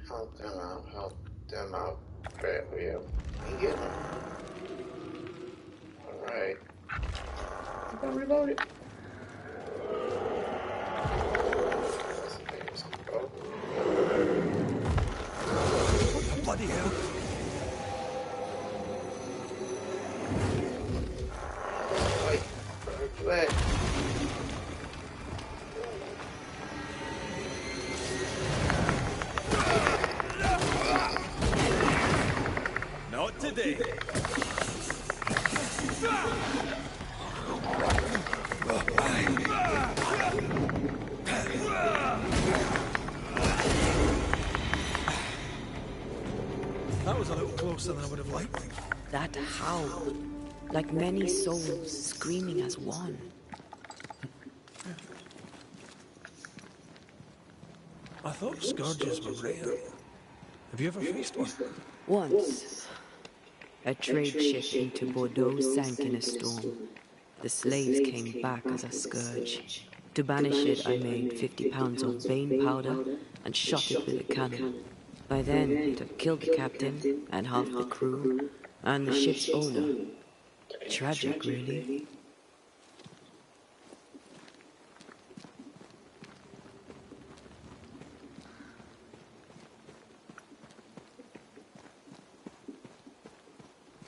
M: Help them out. Right, we get them. Alright. I'm gonna reload it.
C: Bloody hell.
M: Wait, wait.
C: Not today. That was a little closer than I would have liked.
B: That howl, like many souls screaming as one.
C: I thought scourges were rare. Have you ever faced one?
B: Once, a trade ship into Bordeaux sank in a storm. The slaves came back as a scourge. To banish it, I made 50 pounds of bane powder and shot it with a cannon. By then, it had killed the captain and half the crew and the ship's owner. Tragic, really.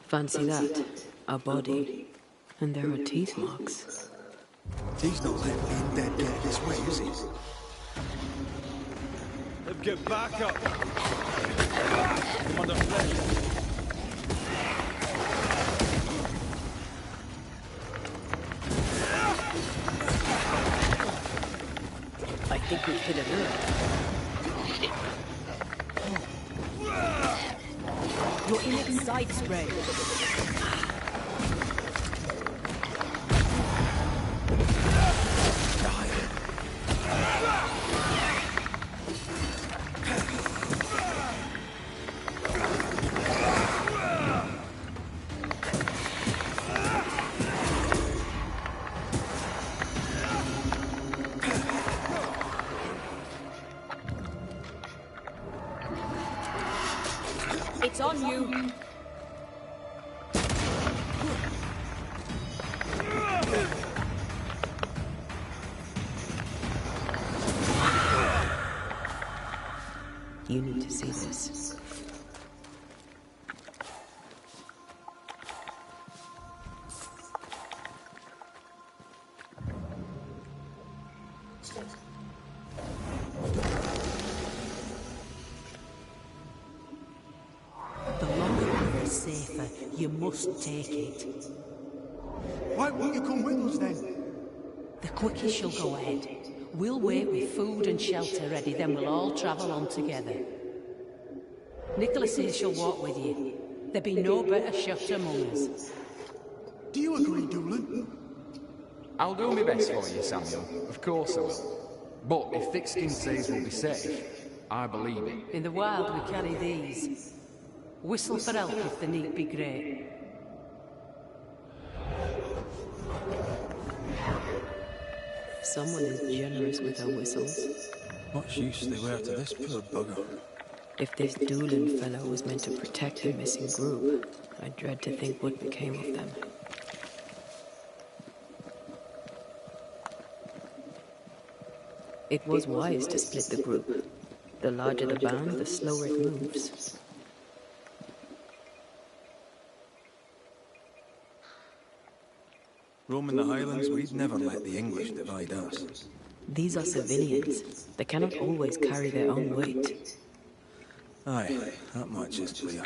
B: Fancy that, a body. And there are teeth marks.
A: He's not letting being dead get this way, is he?
F: Get back up! Commander Flynn.
B: I think we've hit a nerve. You're in its side spread. It's on you. You need to see this.
K: The longer we're safer, you must take it.
G: Why won't you come with us then?
K: The quickest she'll go ahead. We'll wait with food and shelter ready, then we'll all travel on together. Nicholas says she'll walk with you. There'd be no better shot among us.
G: Do you agree, Doolin?
N: I'll do my best for you, Samuel. Of course I will. But if Thickskin says we'll be safe, I believe it.
K: In the wild, we carry these. Whistle for help if the need be great.
B: Someone is generous with her whistles.
C: Much use they were to this poor bugger.
B: If this Doolin fellow was meant to protect the missing group, I dread to think what became of them. It was wise to split the group. The larger the band, the slower it moves.
C: Roaming the Highlands, we'd never let the English divide us.
B: These are civilians. They cannot always carry their own weight.
C: Aye, that much is clear.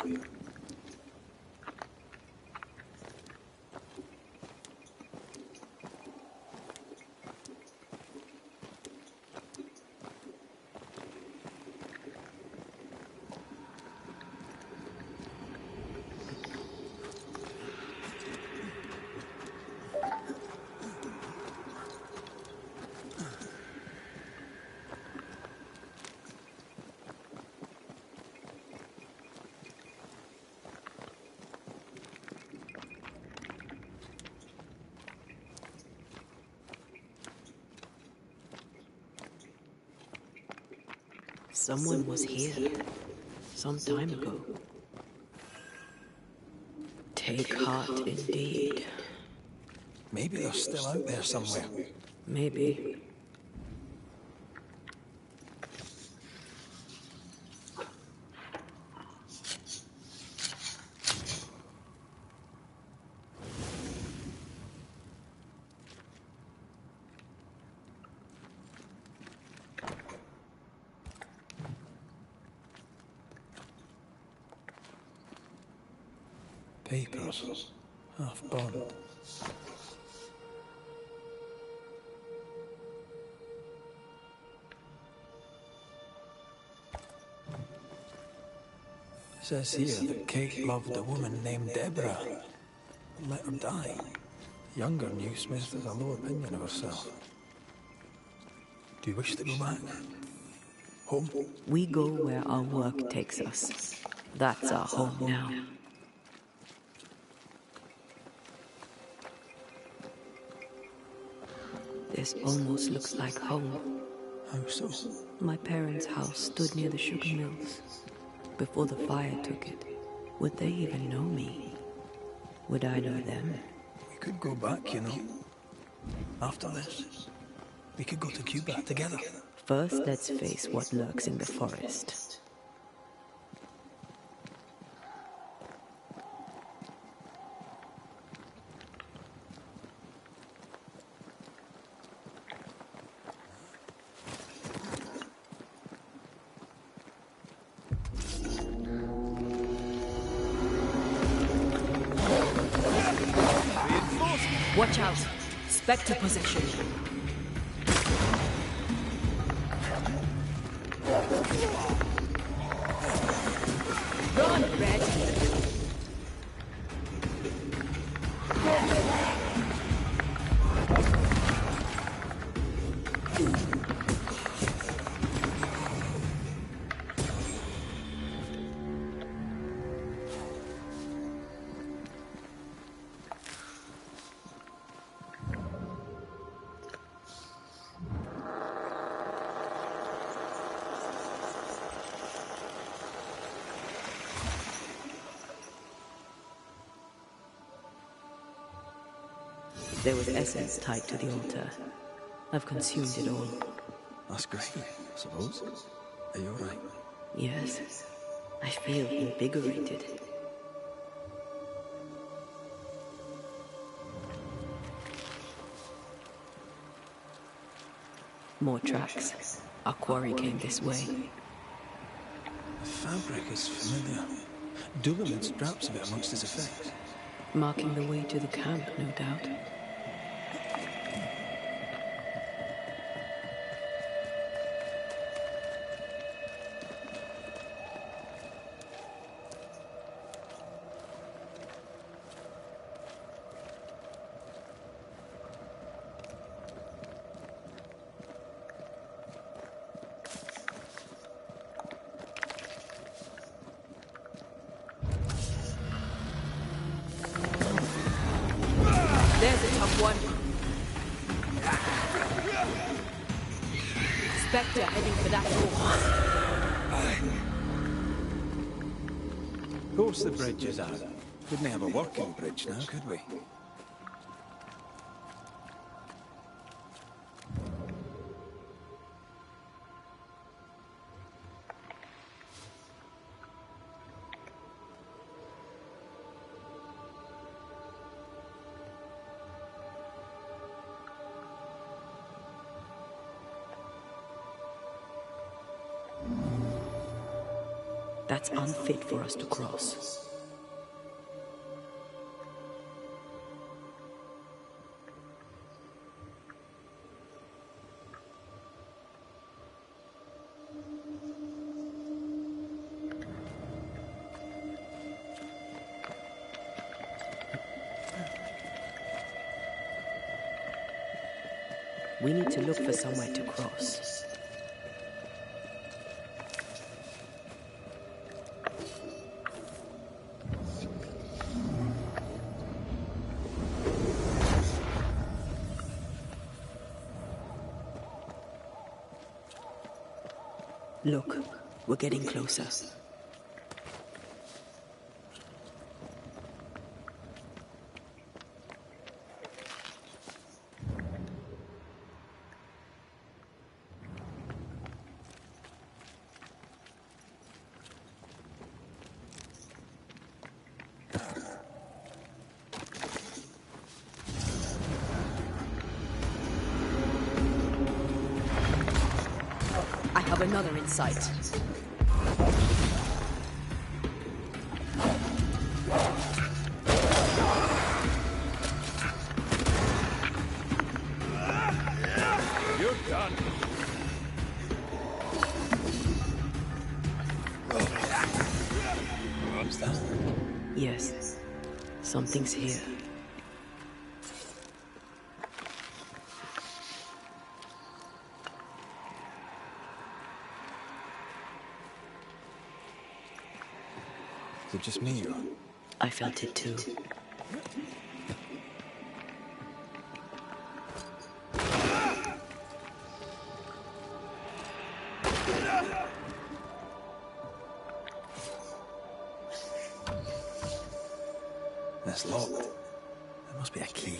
B: Someone was here, some time ago. Take heart indeed.
C: Maybe they're still out there somewhere.
B: Maybe.
C: Papers. Half burned. says here that Kate loved a woman named Deborah and let her die. The younger Newsmith has a low opinion of herself. Do you wish to go back? Home?
B: We go where our work takes us. That's our home now. This almost looks like home.
C: How so?
B: My parents' house stood near the sugar mills. Before the fire took it, would they even know me? Would I know them?
C: We could go back, you know. After this, we could go to Cuba together.
B: First, let's face what lurks in the forest. Watch out! Spectre possession. Run, Red! There was essence tied to the altar. I've consumed it all.
C: That's great, I suppose. Are you alright?
B: Yes. I feel invigorated. More tracks. Our quarry came this way.
C: The fabric is familiar. Doolan had scraps of it amongst his effects.
B: Marking the way to the camp, no doubt. There's a tough one. Spectre heading for that door.
C: Of course the bridge is out. Couldn't have a working bridge now, could we?
B: That's unfit for us to cross. We need to look for somewhere to cross. Look, we're getting closer. I have another in sight.
F: You're done.
C: huh?
B: Yes. Something's here.
C: Is it just me, or?
B: I felt it too.
C: That's locked. There must be a key.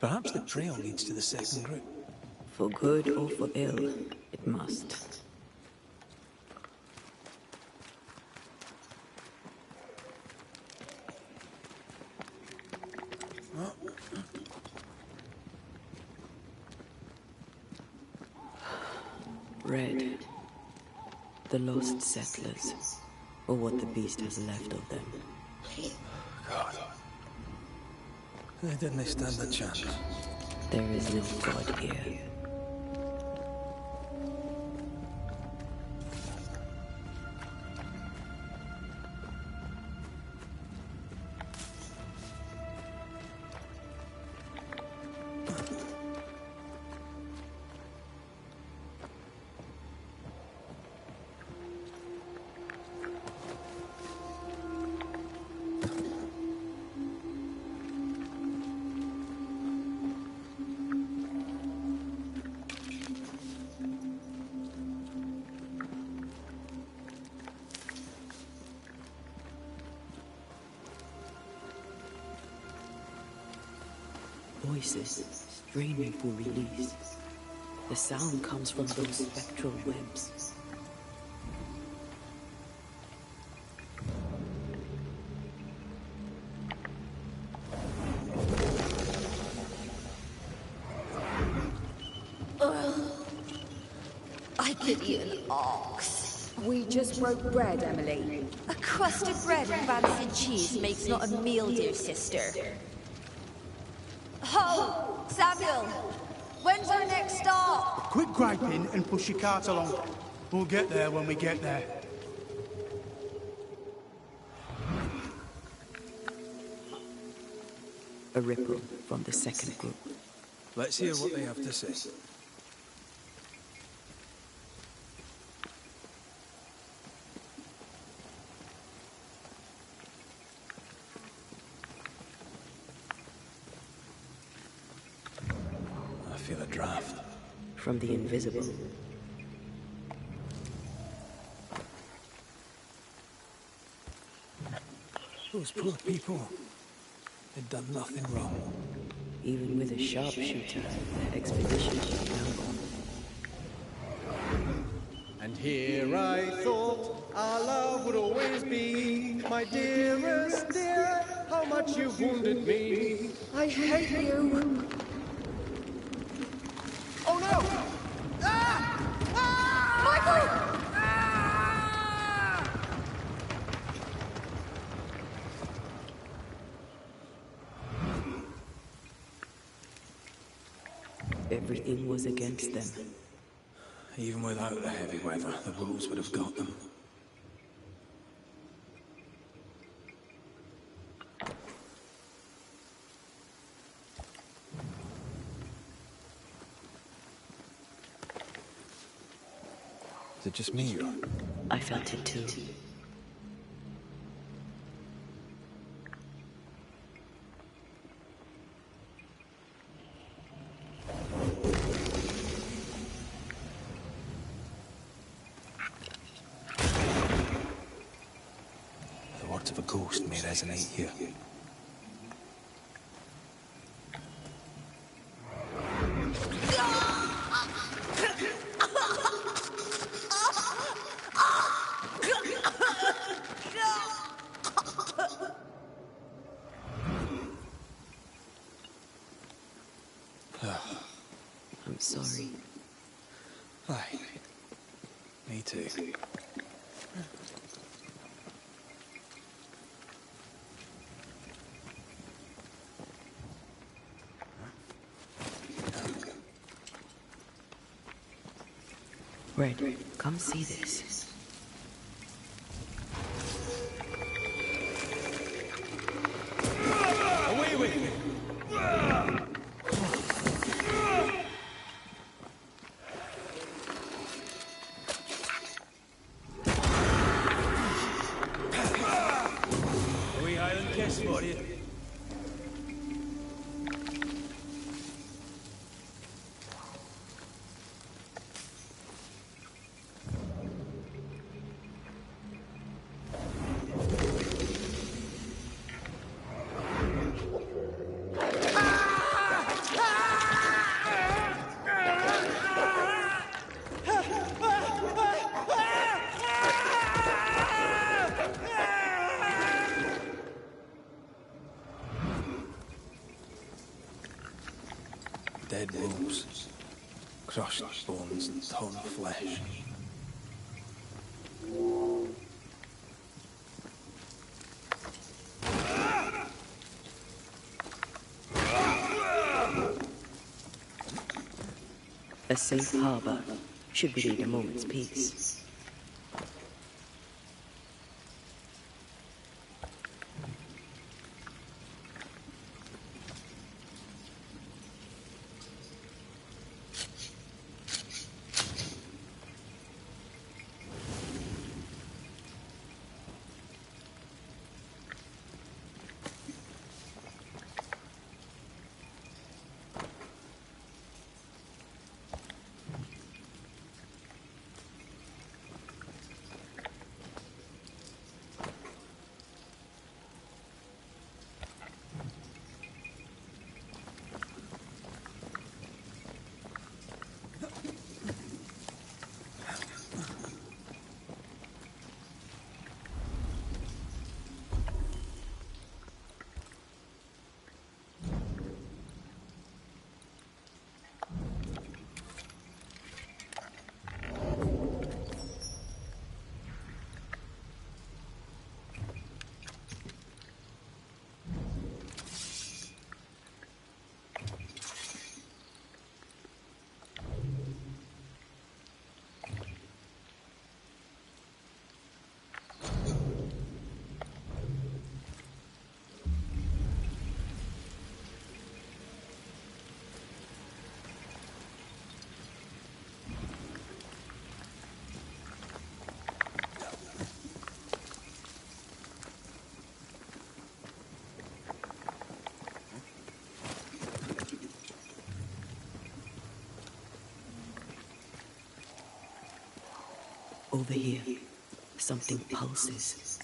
C: Perhaps the trail leads to the second group.
B: For good or for ill, it must. Red. The lost settlers, or what the beast has left of them.
C: God. They didn't stand a chance.
B: There is no God here. Voices straining for release. The sound comes from those spectral webs.
O: I could eat an ox.
E: We just broke bread, Emily.
O: A crust of bread and rancid cheese makes not a meal, dear sister. Ho! Samuel! When's our next stop?
P: Quit griping and push your cart along. We'll get there when we get there.
B: A ripple from the second group.
C: Let's hear what they have to say. I feel a draft.
B: From the invisible.
C: Those poor people. They'd done nothing wrong.
B: Even with a sharpshooter, the expedition was down.
Q: And here I thought our love would always be, my dearest dear, how much you've wounded me.
E: I hate you.
Q: Oh no! Ah! Ah!
E: Michael!
B: Everything was against them.
C: Even without the heavy weather, the wolves would have got them. Was it just me, or...?
B: I felt it too.
C: The words of a ghost may resonate here.
B: I'm sorry.
C: Aye. Me too.
B: Red, come see this.
F: Away with me! A wee Highland kiss for you.
C: Dead wolves, crushed bones and torn flesh.
B: A safe harbor should we need a moment's peace. Over here, something pulses.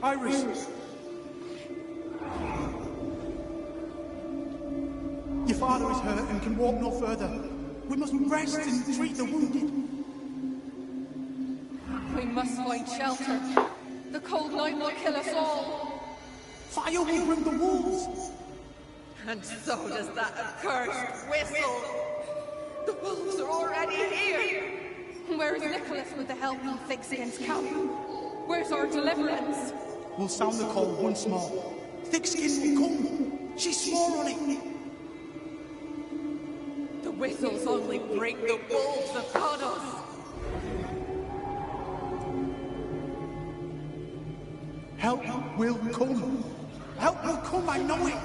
P: Iris! Your father is hurt and can walk no further. We must rest and treat the wounded.
E: We must find shelter. The cold night will kill us all.
P: Fire will bring the wolves.
J: And so does that accursed whistle. The wolves are already here.
D: Where is Nicholas with the help in Thickskin's camp? Where's our deliverance?
P: We'll sound the call once more. Thickskin will come. She swore on it.
J: The whistles only bring the wolves upon us.
P: Help will come. Help will come, I know it.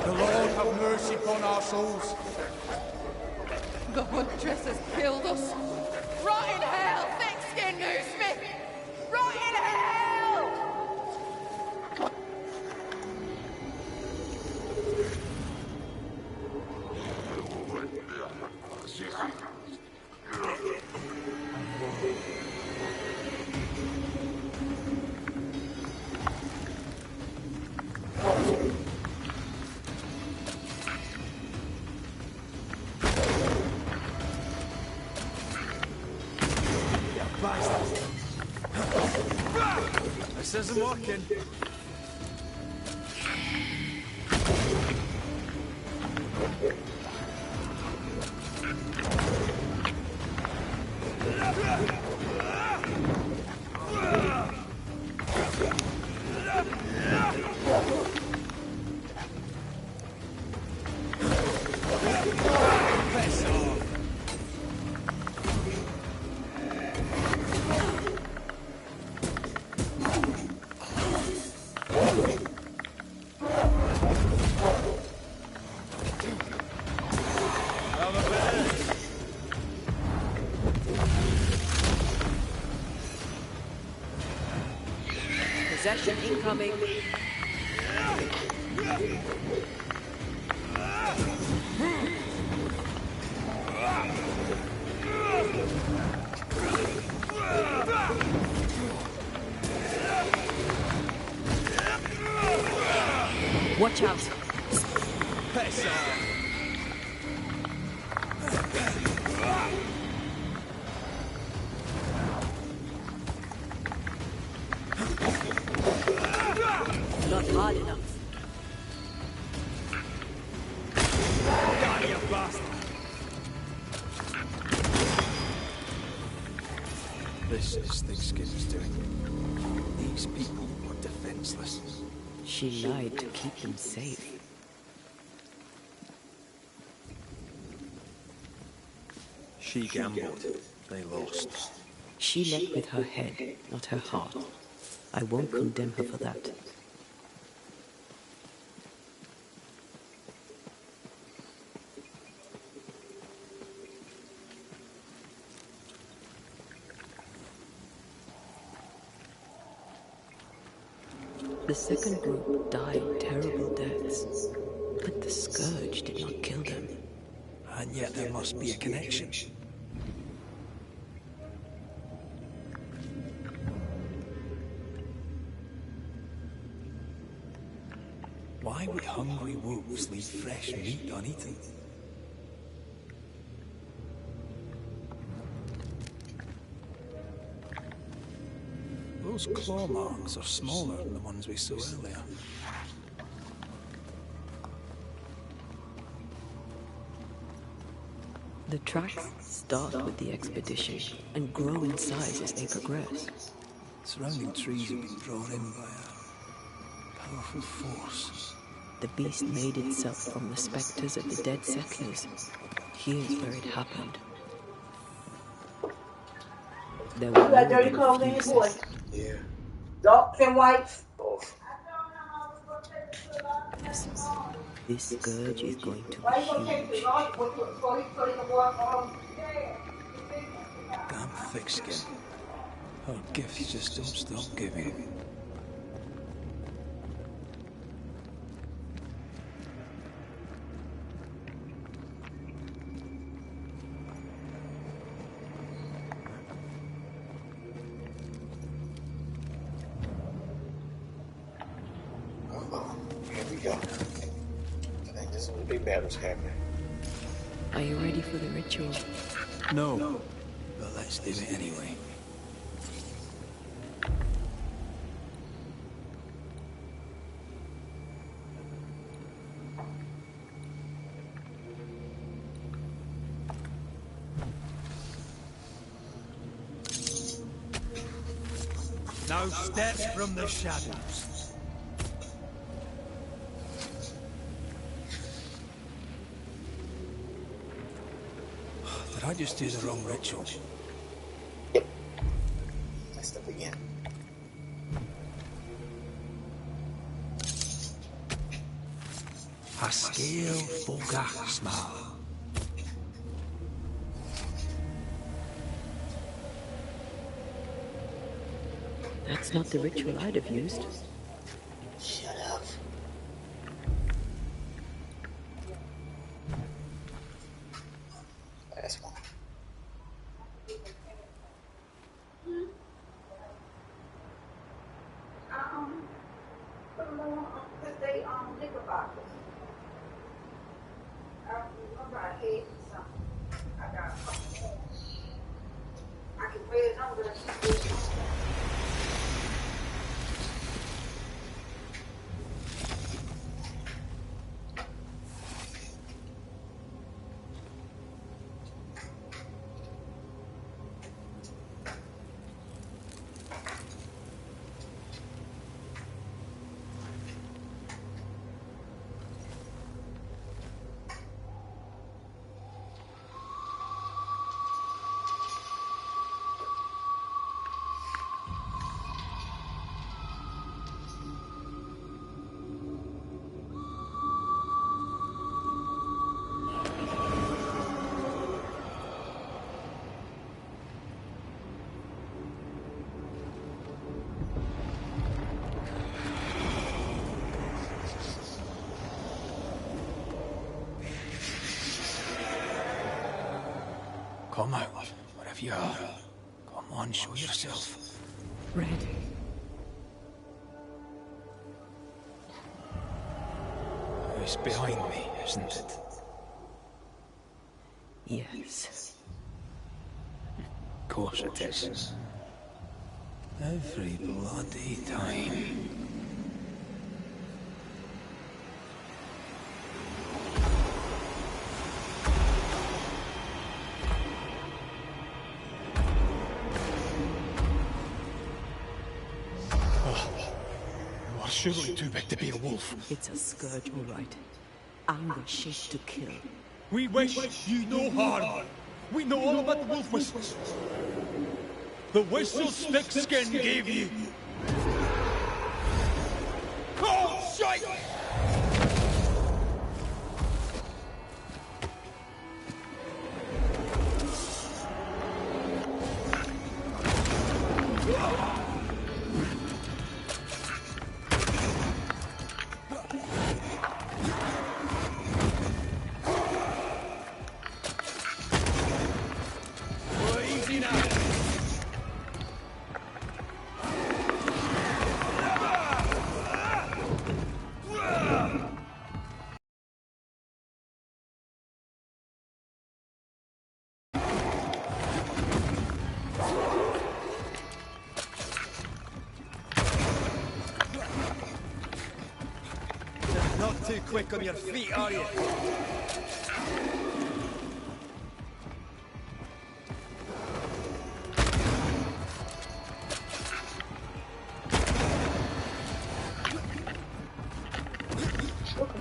P: The Lord have mercy upon our souls.
J: The huntress has killed us. Rot in hell, Thickskin Newsmith! Rot in hell!
C: This isn't working.
B: Possession incoming. Watch out.
C: Piss off.
B: Not hard enough.
C: Die, you bastard! This is Thickskin's doing. These people were defenseless.
B: She lied to keep them safe.
C: She gambled. They lost.
B: She led with her head, not her heart. I won't condemn her for that. The second group died terrible deaths, but the scourge did not kill them.
C: And yet there must be a connection. Why would hungry wolves leave fresh meat uneaten? Those claw marks are smaller than the ones we saw earlier.
B: The tracks start with the expedition and grow in size as they progress.
C: Surrounding trees have been drawn in by a powerful force.
B: The beast made itself from the spectres of the dead settlers. Here's where it happened. There were
R: got dirty clothes in your boy.
M: Yeah.
R: Darks and whites.
B: This scourge is going to
R: Why
B: be
R: you gonna take the
B: huge.
R: launch before he put it in the water?
C: Damn Thickskin. Her gifts just don't stop giving.
M: Here we go. I think this is where the big battle's happening.
B: Are you ready for the ritual?
C: No, but let's do it anyway.
F: No steps from the shadows.
C: Did I just do the wrong ritual?
M: Messed up again.
C: Haskell Fogach Smile.
B: That's not the ritual I'd have used.
M: Shut up. Last one.
R: Put them on, because they knickerbockers. I'm about head or something. I got a couple more. I can wear them, but I can't wear them.
C: Come out, wherever you are. Come on, show yourself.
B: Red.
C: It's behind me, isn't it?
B: Yes.
C: Of course it is. Every bloody time.
P: You are surely too big to be a wolf.
B: It's a scourge, all right. And we're shaped to kill.
P: We wish you no harm. We know all about the wolf whistles. The whistle Thickskin gave you. Oh, shite!
Q: Not too quick on your feet, are you?
M: Alright.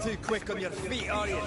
S: too quick on your feet, are you?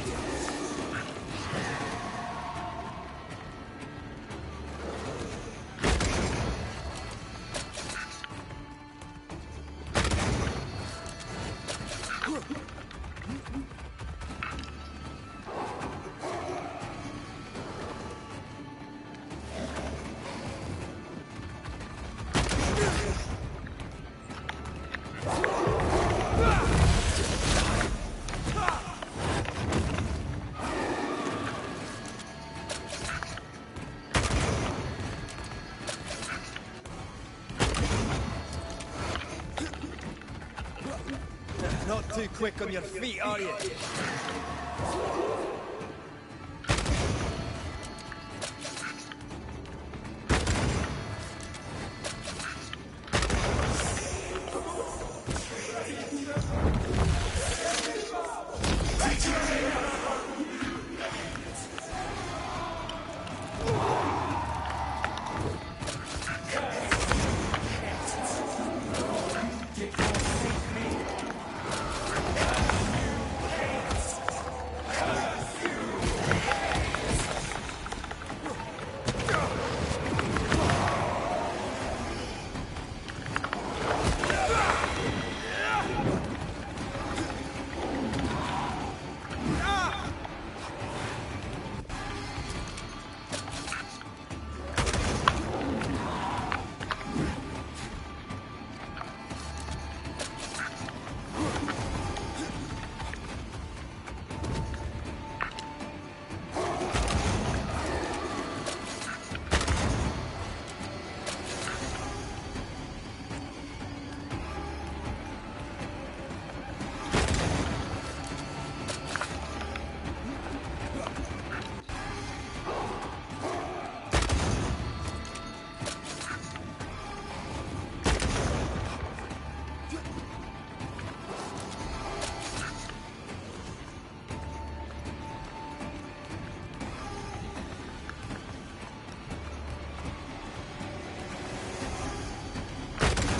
S: Not too quick on your feet, are you?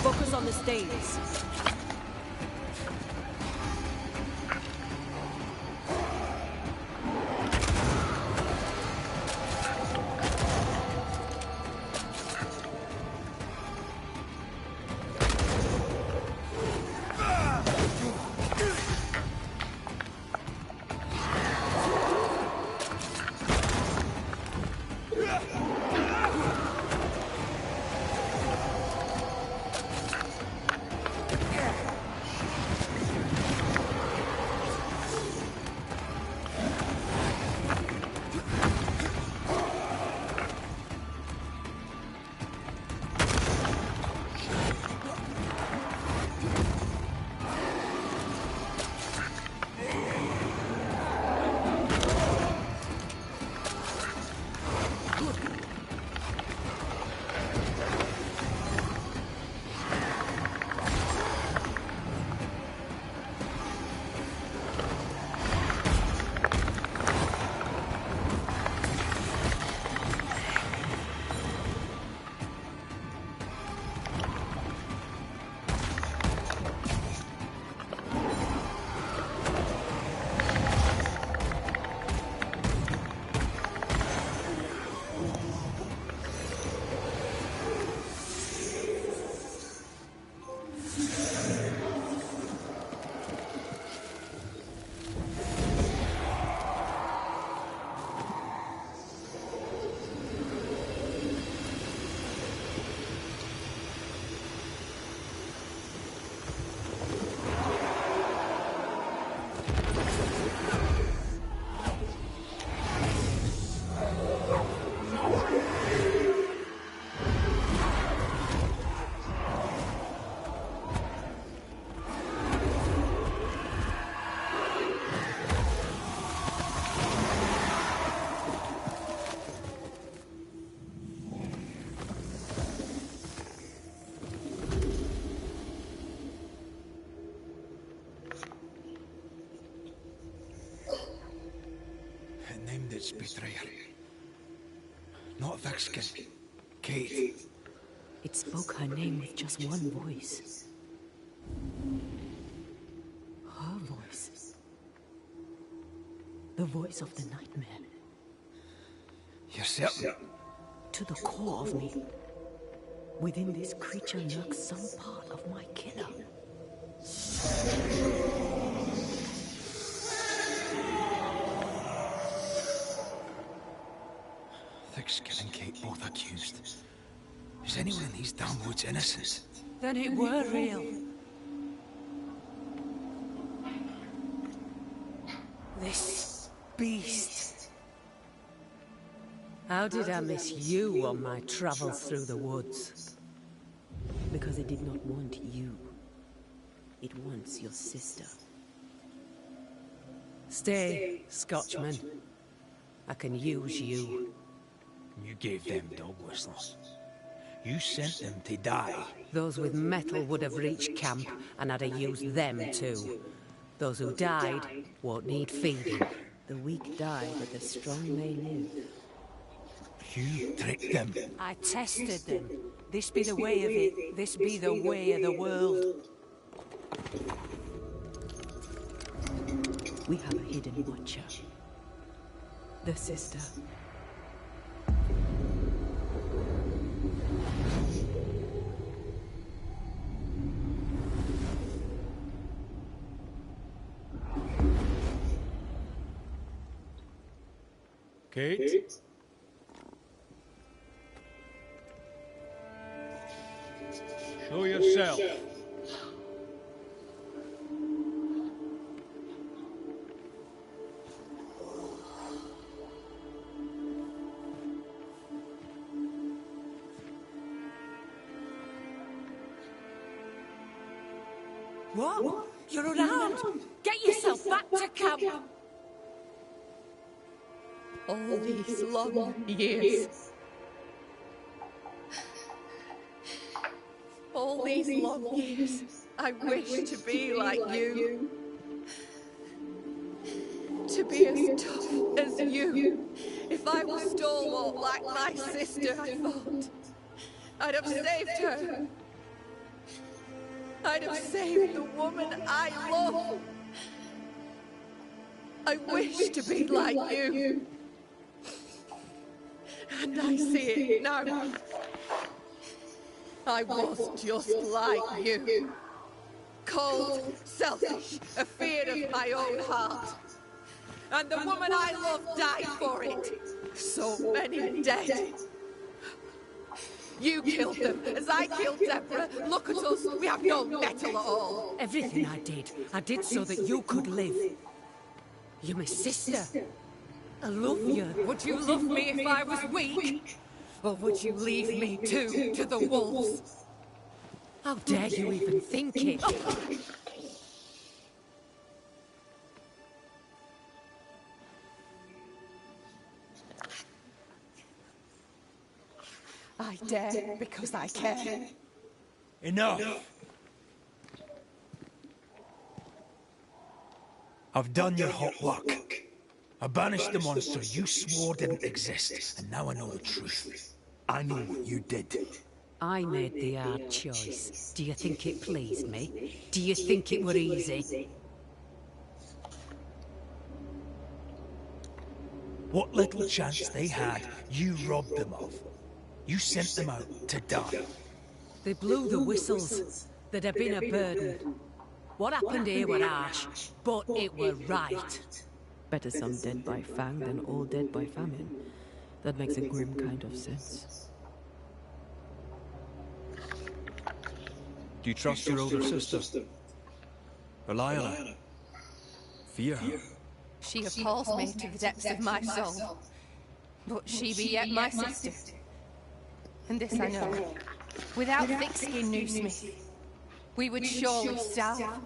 K: Focus on the stains.
C: Named its betrayer. Not Vixkin. Kate.
B: It spoke her name with just one voice. Her voice.
K: The voice of the nightmare.
C: You're certain?
K: To the core of me. Within this creature lurks some part of my killer.
C: Thickskin and Kate both accused. Is anyone in these damn woods innocent?
K: Then it were real. This beast. How did I miss you on my travels through the woods?
B: Because it did not want you. It wants your sister.
K: Stay, Scotchman. I can use you.
C: You gave them dog whistles. You sent them to die.
K: Those with metal would have reached camp, and I'd have used them too. Those who died won't need feeding.
B: The weak die, but the strong may live.
C: You tricked them.
K: I tested them. This be the way of it. This be the way of the world.
B: We have a hidden watcher. The sister.
F: Kate? Show yourself.
K: What? You're around! Get yourself back to camp!
J: All these long years. All these long years, I wish to be like you. To be as tough as you. If I was stalwart like my sister, I thought, I'd have saved her. I'd have saved the woman I love. I wish to be like you. And I see it now. I was just like you. Cold, selfish, afeard of my own heart. And the woman I love died for it. So many dead. You killed them, as I killed Deborah. Look at us, we have no metal at all.
K: Everything I did so that you could live. You're my sister. I love you. Would you love me if I was weak? Or would you leave me too to the wolves? How dare you even think it?
J: I dare because I care.
C: Enough! I've done your hot work. I banished the monster you swore didn't exist, and now I know the truth. I know what you did.
K: I made the hard choice. Do you think it pleased me? Do you think it were easy?
C: What little chance they had, you robbed them of. You sent them out to die.
K: They blew the whistles. There'd have been a burden. What happened here were harsh, but it were right.
B: Better some dead by fang than all dead by famine. That makes a grim kind of sense.
C: Do you trust your older sister? Rely on her? Fear her?
J: She appalls me to the depths of my soul. But she be yet my sister. And this I know. Without thick-skinned Newsmith, we would surely starve.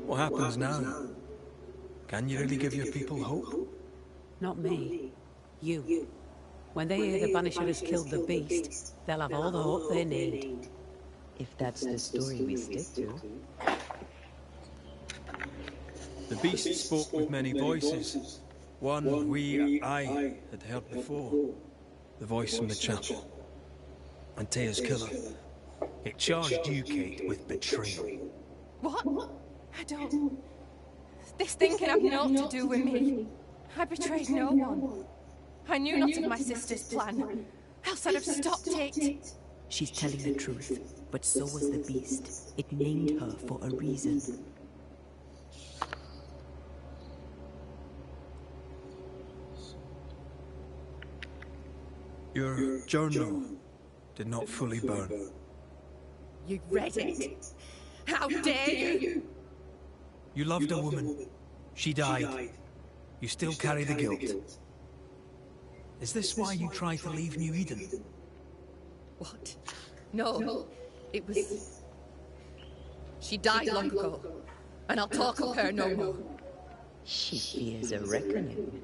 C: What happens now? Can you really give your people hope?
K: Not me. You. When they hear the Banisher has killed the beast, they'll have all the hope they need.
B: If that's the story we stick to.
C: The beast spoke with many voices. One I had heard before. The voice from the chapel. Antea's killer. It charged you, Kate, with betrayal.
J: What? I don't
E: This thing can have naught to do with me. I betrayed no one. I knew not of my sister's plan, else I'd have stopped it.
B: She's telling the truth, but so was the beast. It named her for a reason.
C: Your journal did not fully burn.
J: You read it? How dare you?
C: You loved a woman. She died. You still carry the guilt. Is this why you tried to leave New Eden?
J: What? No. It was... She died long ago, and I'll talk of her no more.
B: She fears a reckoning.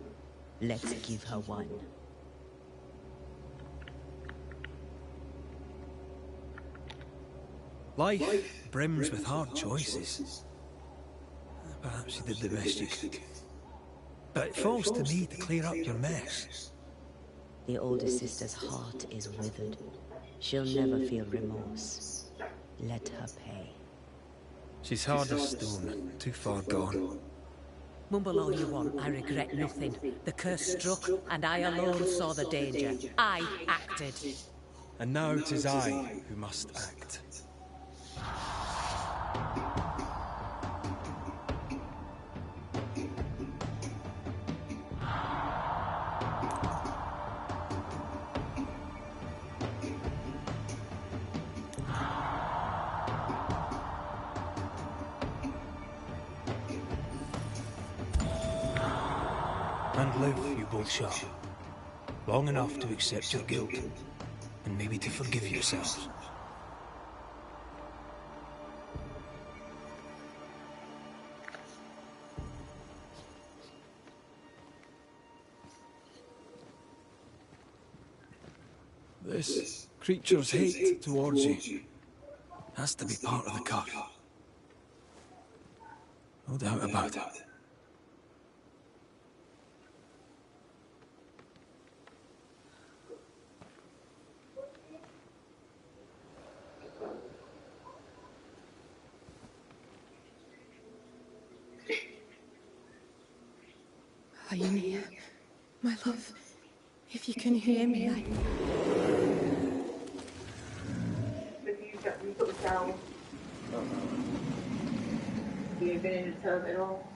B: Let's give her one.
C: Life brims with hard choices. Perhaps you did the best you could. But it falls to me to clear up your mess.
B: The older sister's heart is withered. She'll never feel remorse. Let her pay.
C: She's hard as stone, too far gone.
K: Mumble all you want, I regret nothing. The curse struck, and I alone saw the danger. I acted.
C: And now it is I who must act. And live, you both shall. Long enough to accept your guilt, and maybe to forgive yourselves. This creature's hate towards you has to be part of the curse. No doubt about it.
J: Are you near, my love? If you can hear me,
R: You put it down. You've been in the terminal.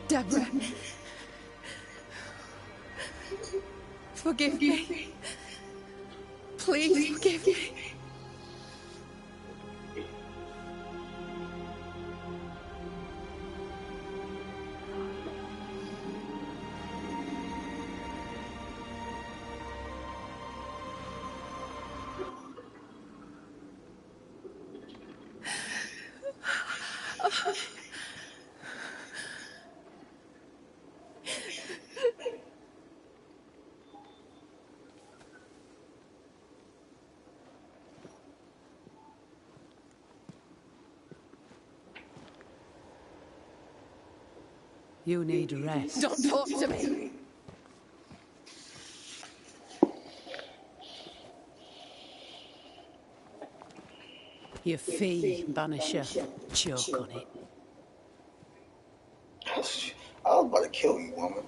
J: Deborah, forgive me. Please forgive me.
K: You need rest.
J: Don't talk to me.
K: Your fee, Banisher. Choke on it.
M: I was about to kill you, woman.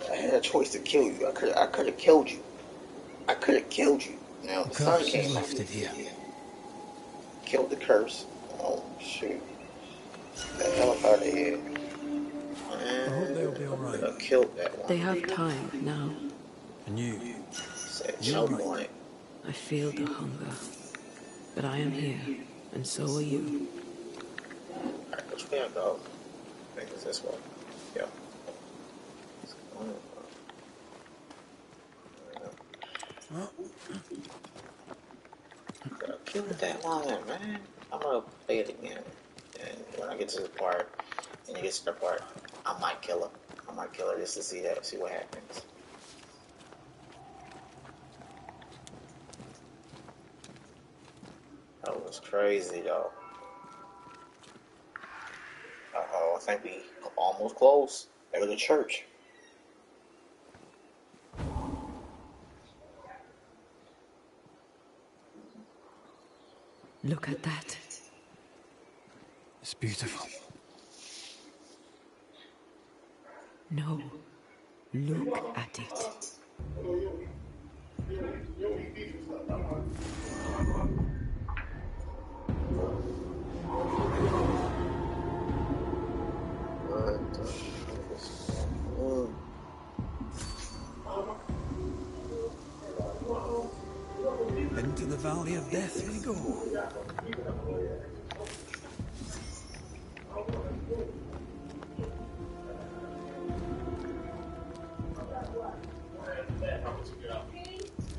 M: I had a choice to kill you. I could have killed you. I could have killed you. Now the sun came
C: left it here.
M: Killed the curse. Oh shoot. The hell up out of here.
C: I hope they'll be alright.
M: I killed that one.
B: They have time now.
C: And you?
M: Said no point.
B: I feel the hunger. But I am here, and so are you.
M: Which way I go? I think it's this way. Yeah. Kill that woman, man. I'm gonna play it again. And when I get to the part, and it gets to the part, I might kill her. I might kill her just to see that, see what happens. That was crazy, though. Uh-oh, I think we almost close. There was a church.
B: Look at that.
C: It's beautiful.
B: No. Look at it.
C: Into the Valley of Death we go.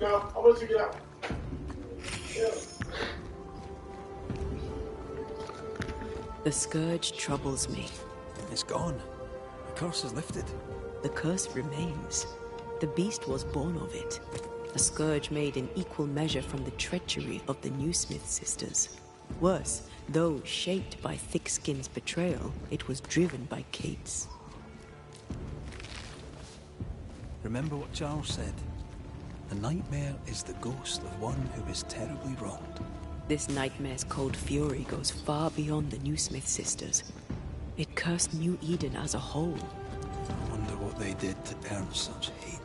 M: No, I'll let you get out.
B: The scourge troubles me.
C: It's gone. The curse is lifted.
B: The curse remains. The beast was born of it. A scourge made in equal measure from the treachery of the Newsmith sisters. Worse, though shaped by Thickskin's betrayal, it was driven by Kate's.
C: Remember what Charles said. The nightmare is the ghost of one who is terribly wronged.
B: This nightmare's cold fury goes far beyond the Newsmith sisters. It cursed New Eden as a whole.
C: I wonder what they did to earn such hate.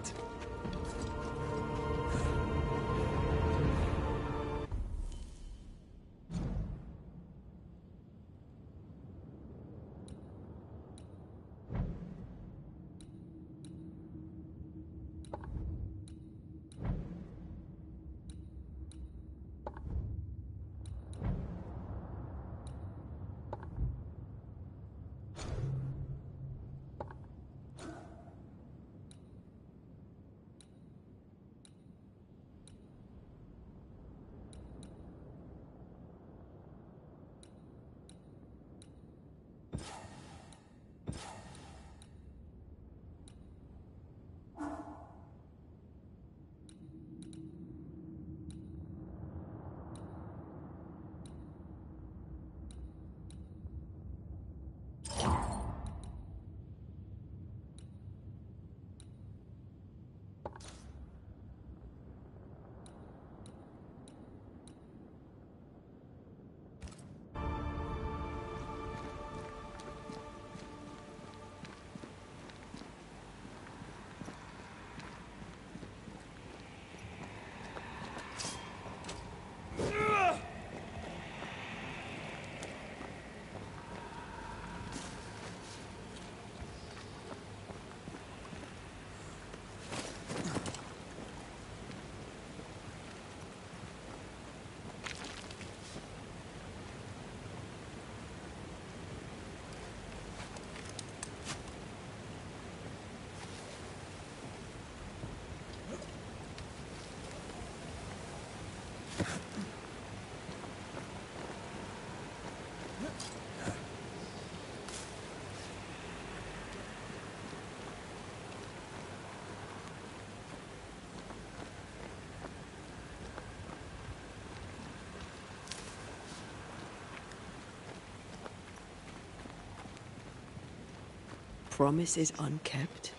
B: Promises unkept,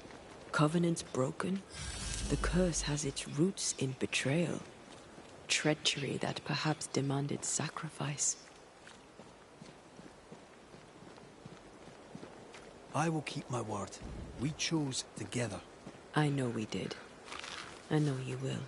B: covenants broken. The curse has its roots in betrayal, treachery that perhaps demanded sacrifice.
C: I will keep my word. We chose together.
B: I know we did. I know you will.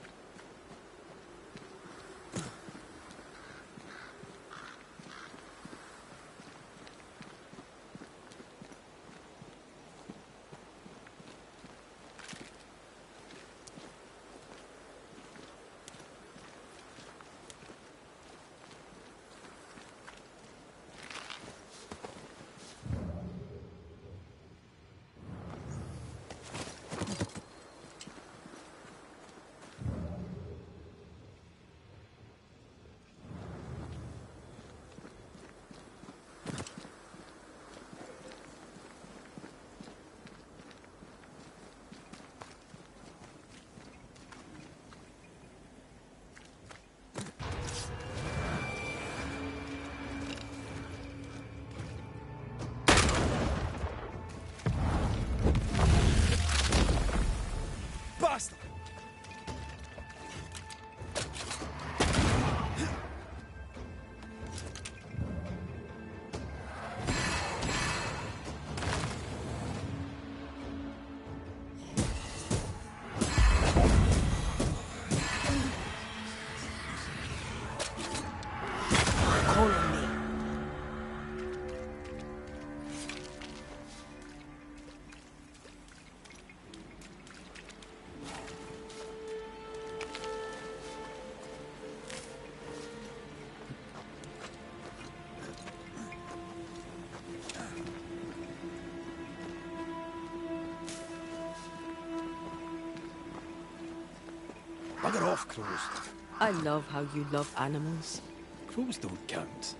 C: love crows.
B: I love how you love animals.
C: Crows don't count.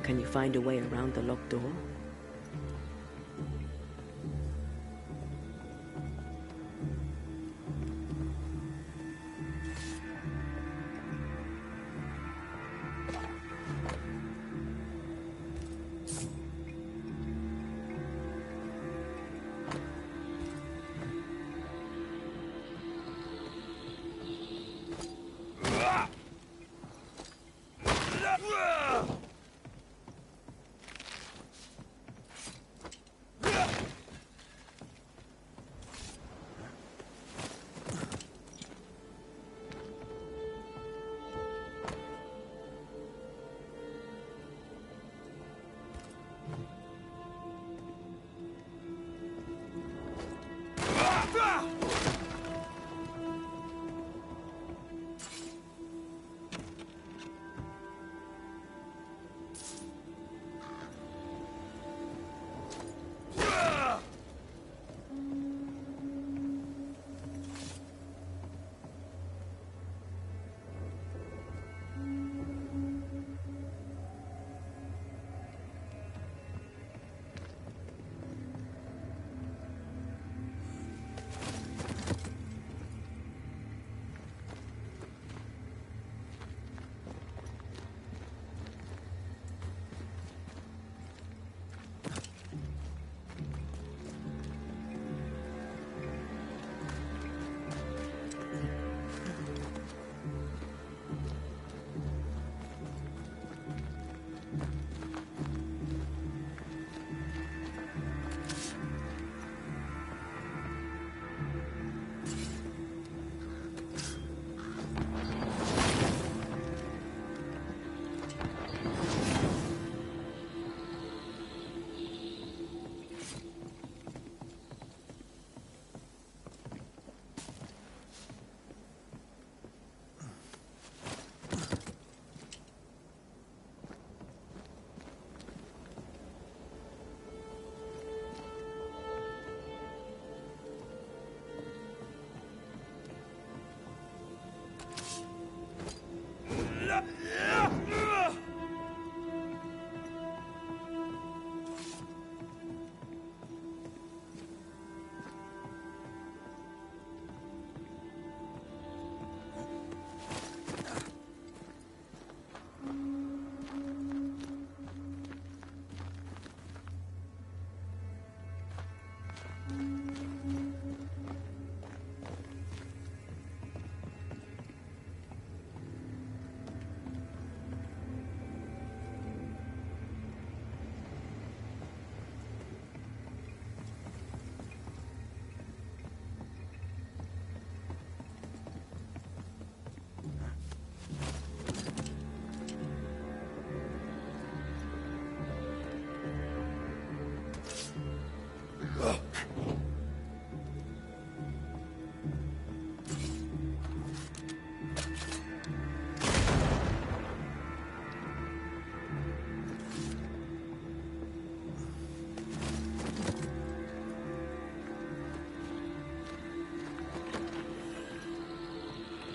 B: Can you find a way around the locked door?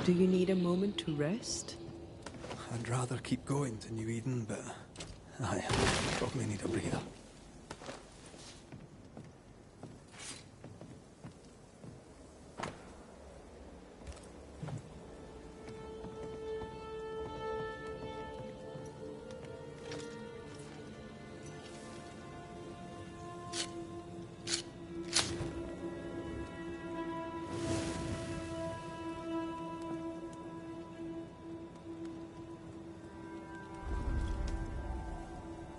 B: Do you need a moment to rest?
C: I'd rather keep going to New Eden, but I probably need a breather.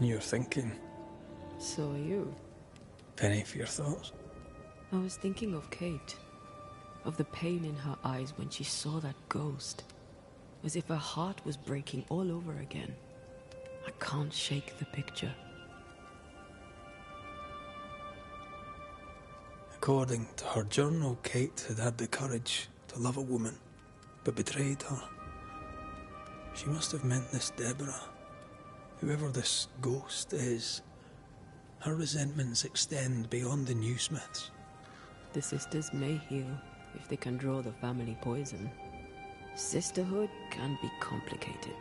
C: You're thinking.
B: So are you.
C: Any for your thoughts?
B: I was thinking of Kate. Of the pain in her eyes when she saw that ghost. As if her heart was breaking all over again. I can't shake the picture.
C: According to her journal, Kate had had the courage to love a woman, but betrayed her. She must have meant this Deborah. Whoever this ghost is, her resentments extend beyond the new Smiths.
B: The sisters may heal if they can draw the family poison. Sisterhood can be complicated.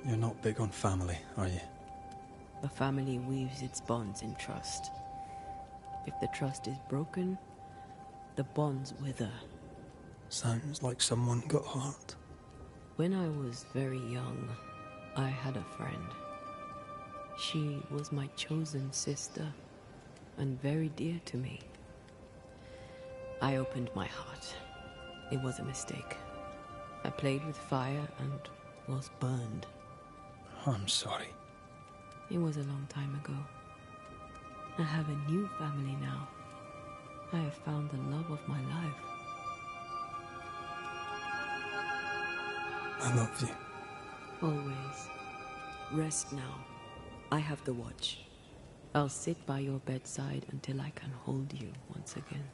C: You're not big on family, are you?
B: A family weaves its bonds in trust. If the trust is broken, the bonds wither.
C: Sounds like someone got hurt.
B: When I was very young, I had a friend. She was my chosen sister, and very dear to me. I opened my heart. It was a mistake. I played with fire and was burned.
C: I'm sorry.
B: It was a long time ago. I have a new family now. I have found the love of my life.
C: I love you.
B: Always. Rest now. I have the watch. I'll sit by your bedside until I can hold you once again.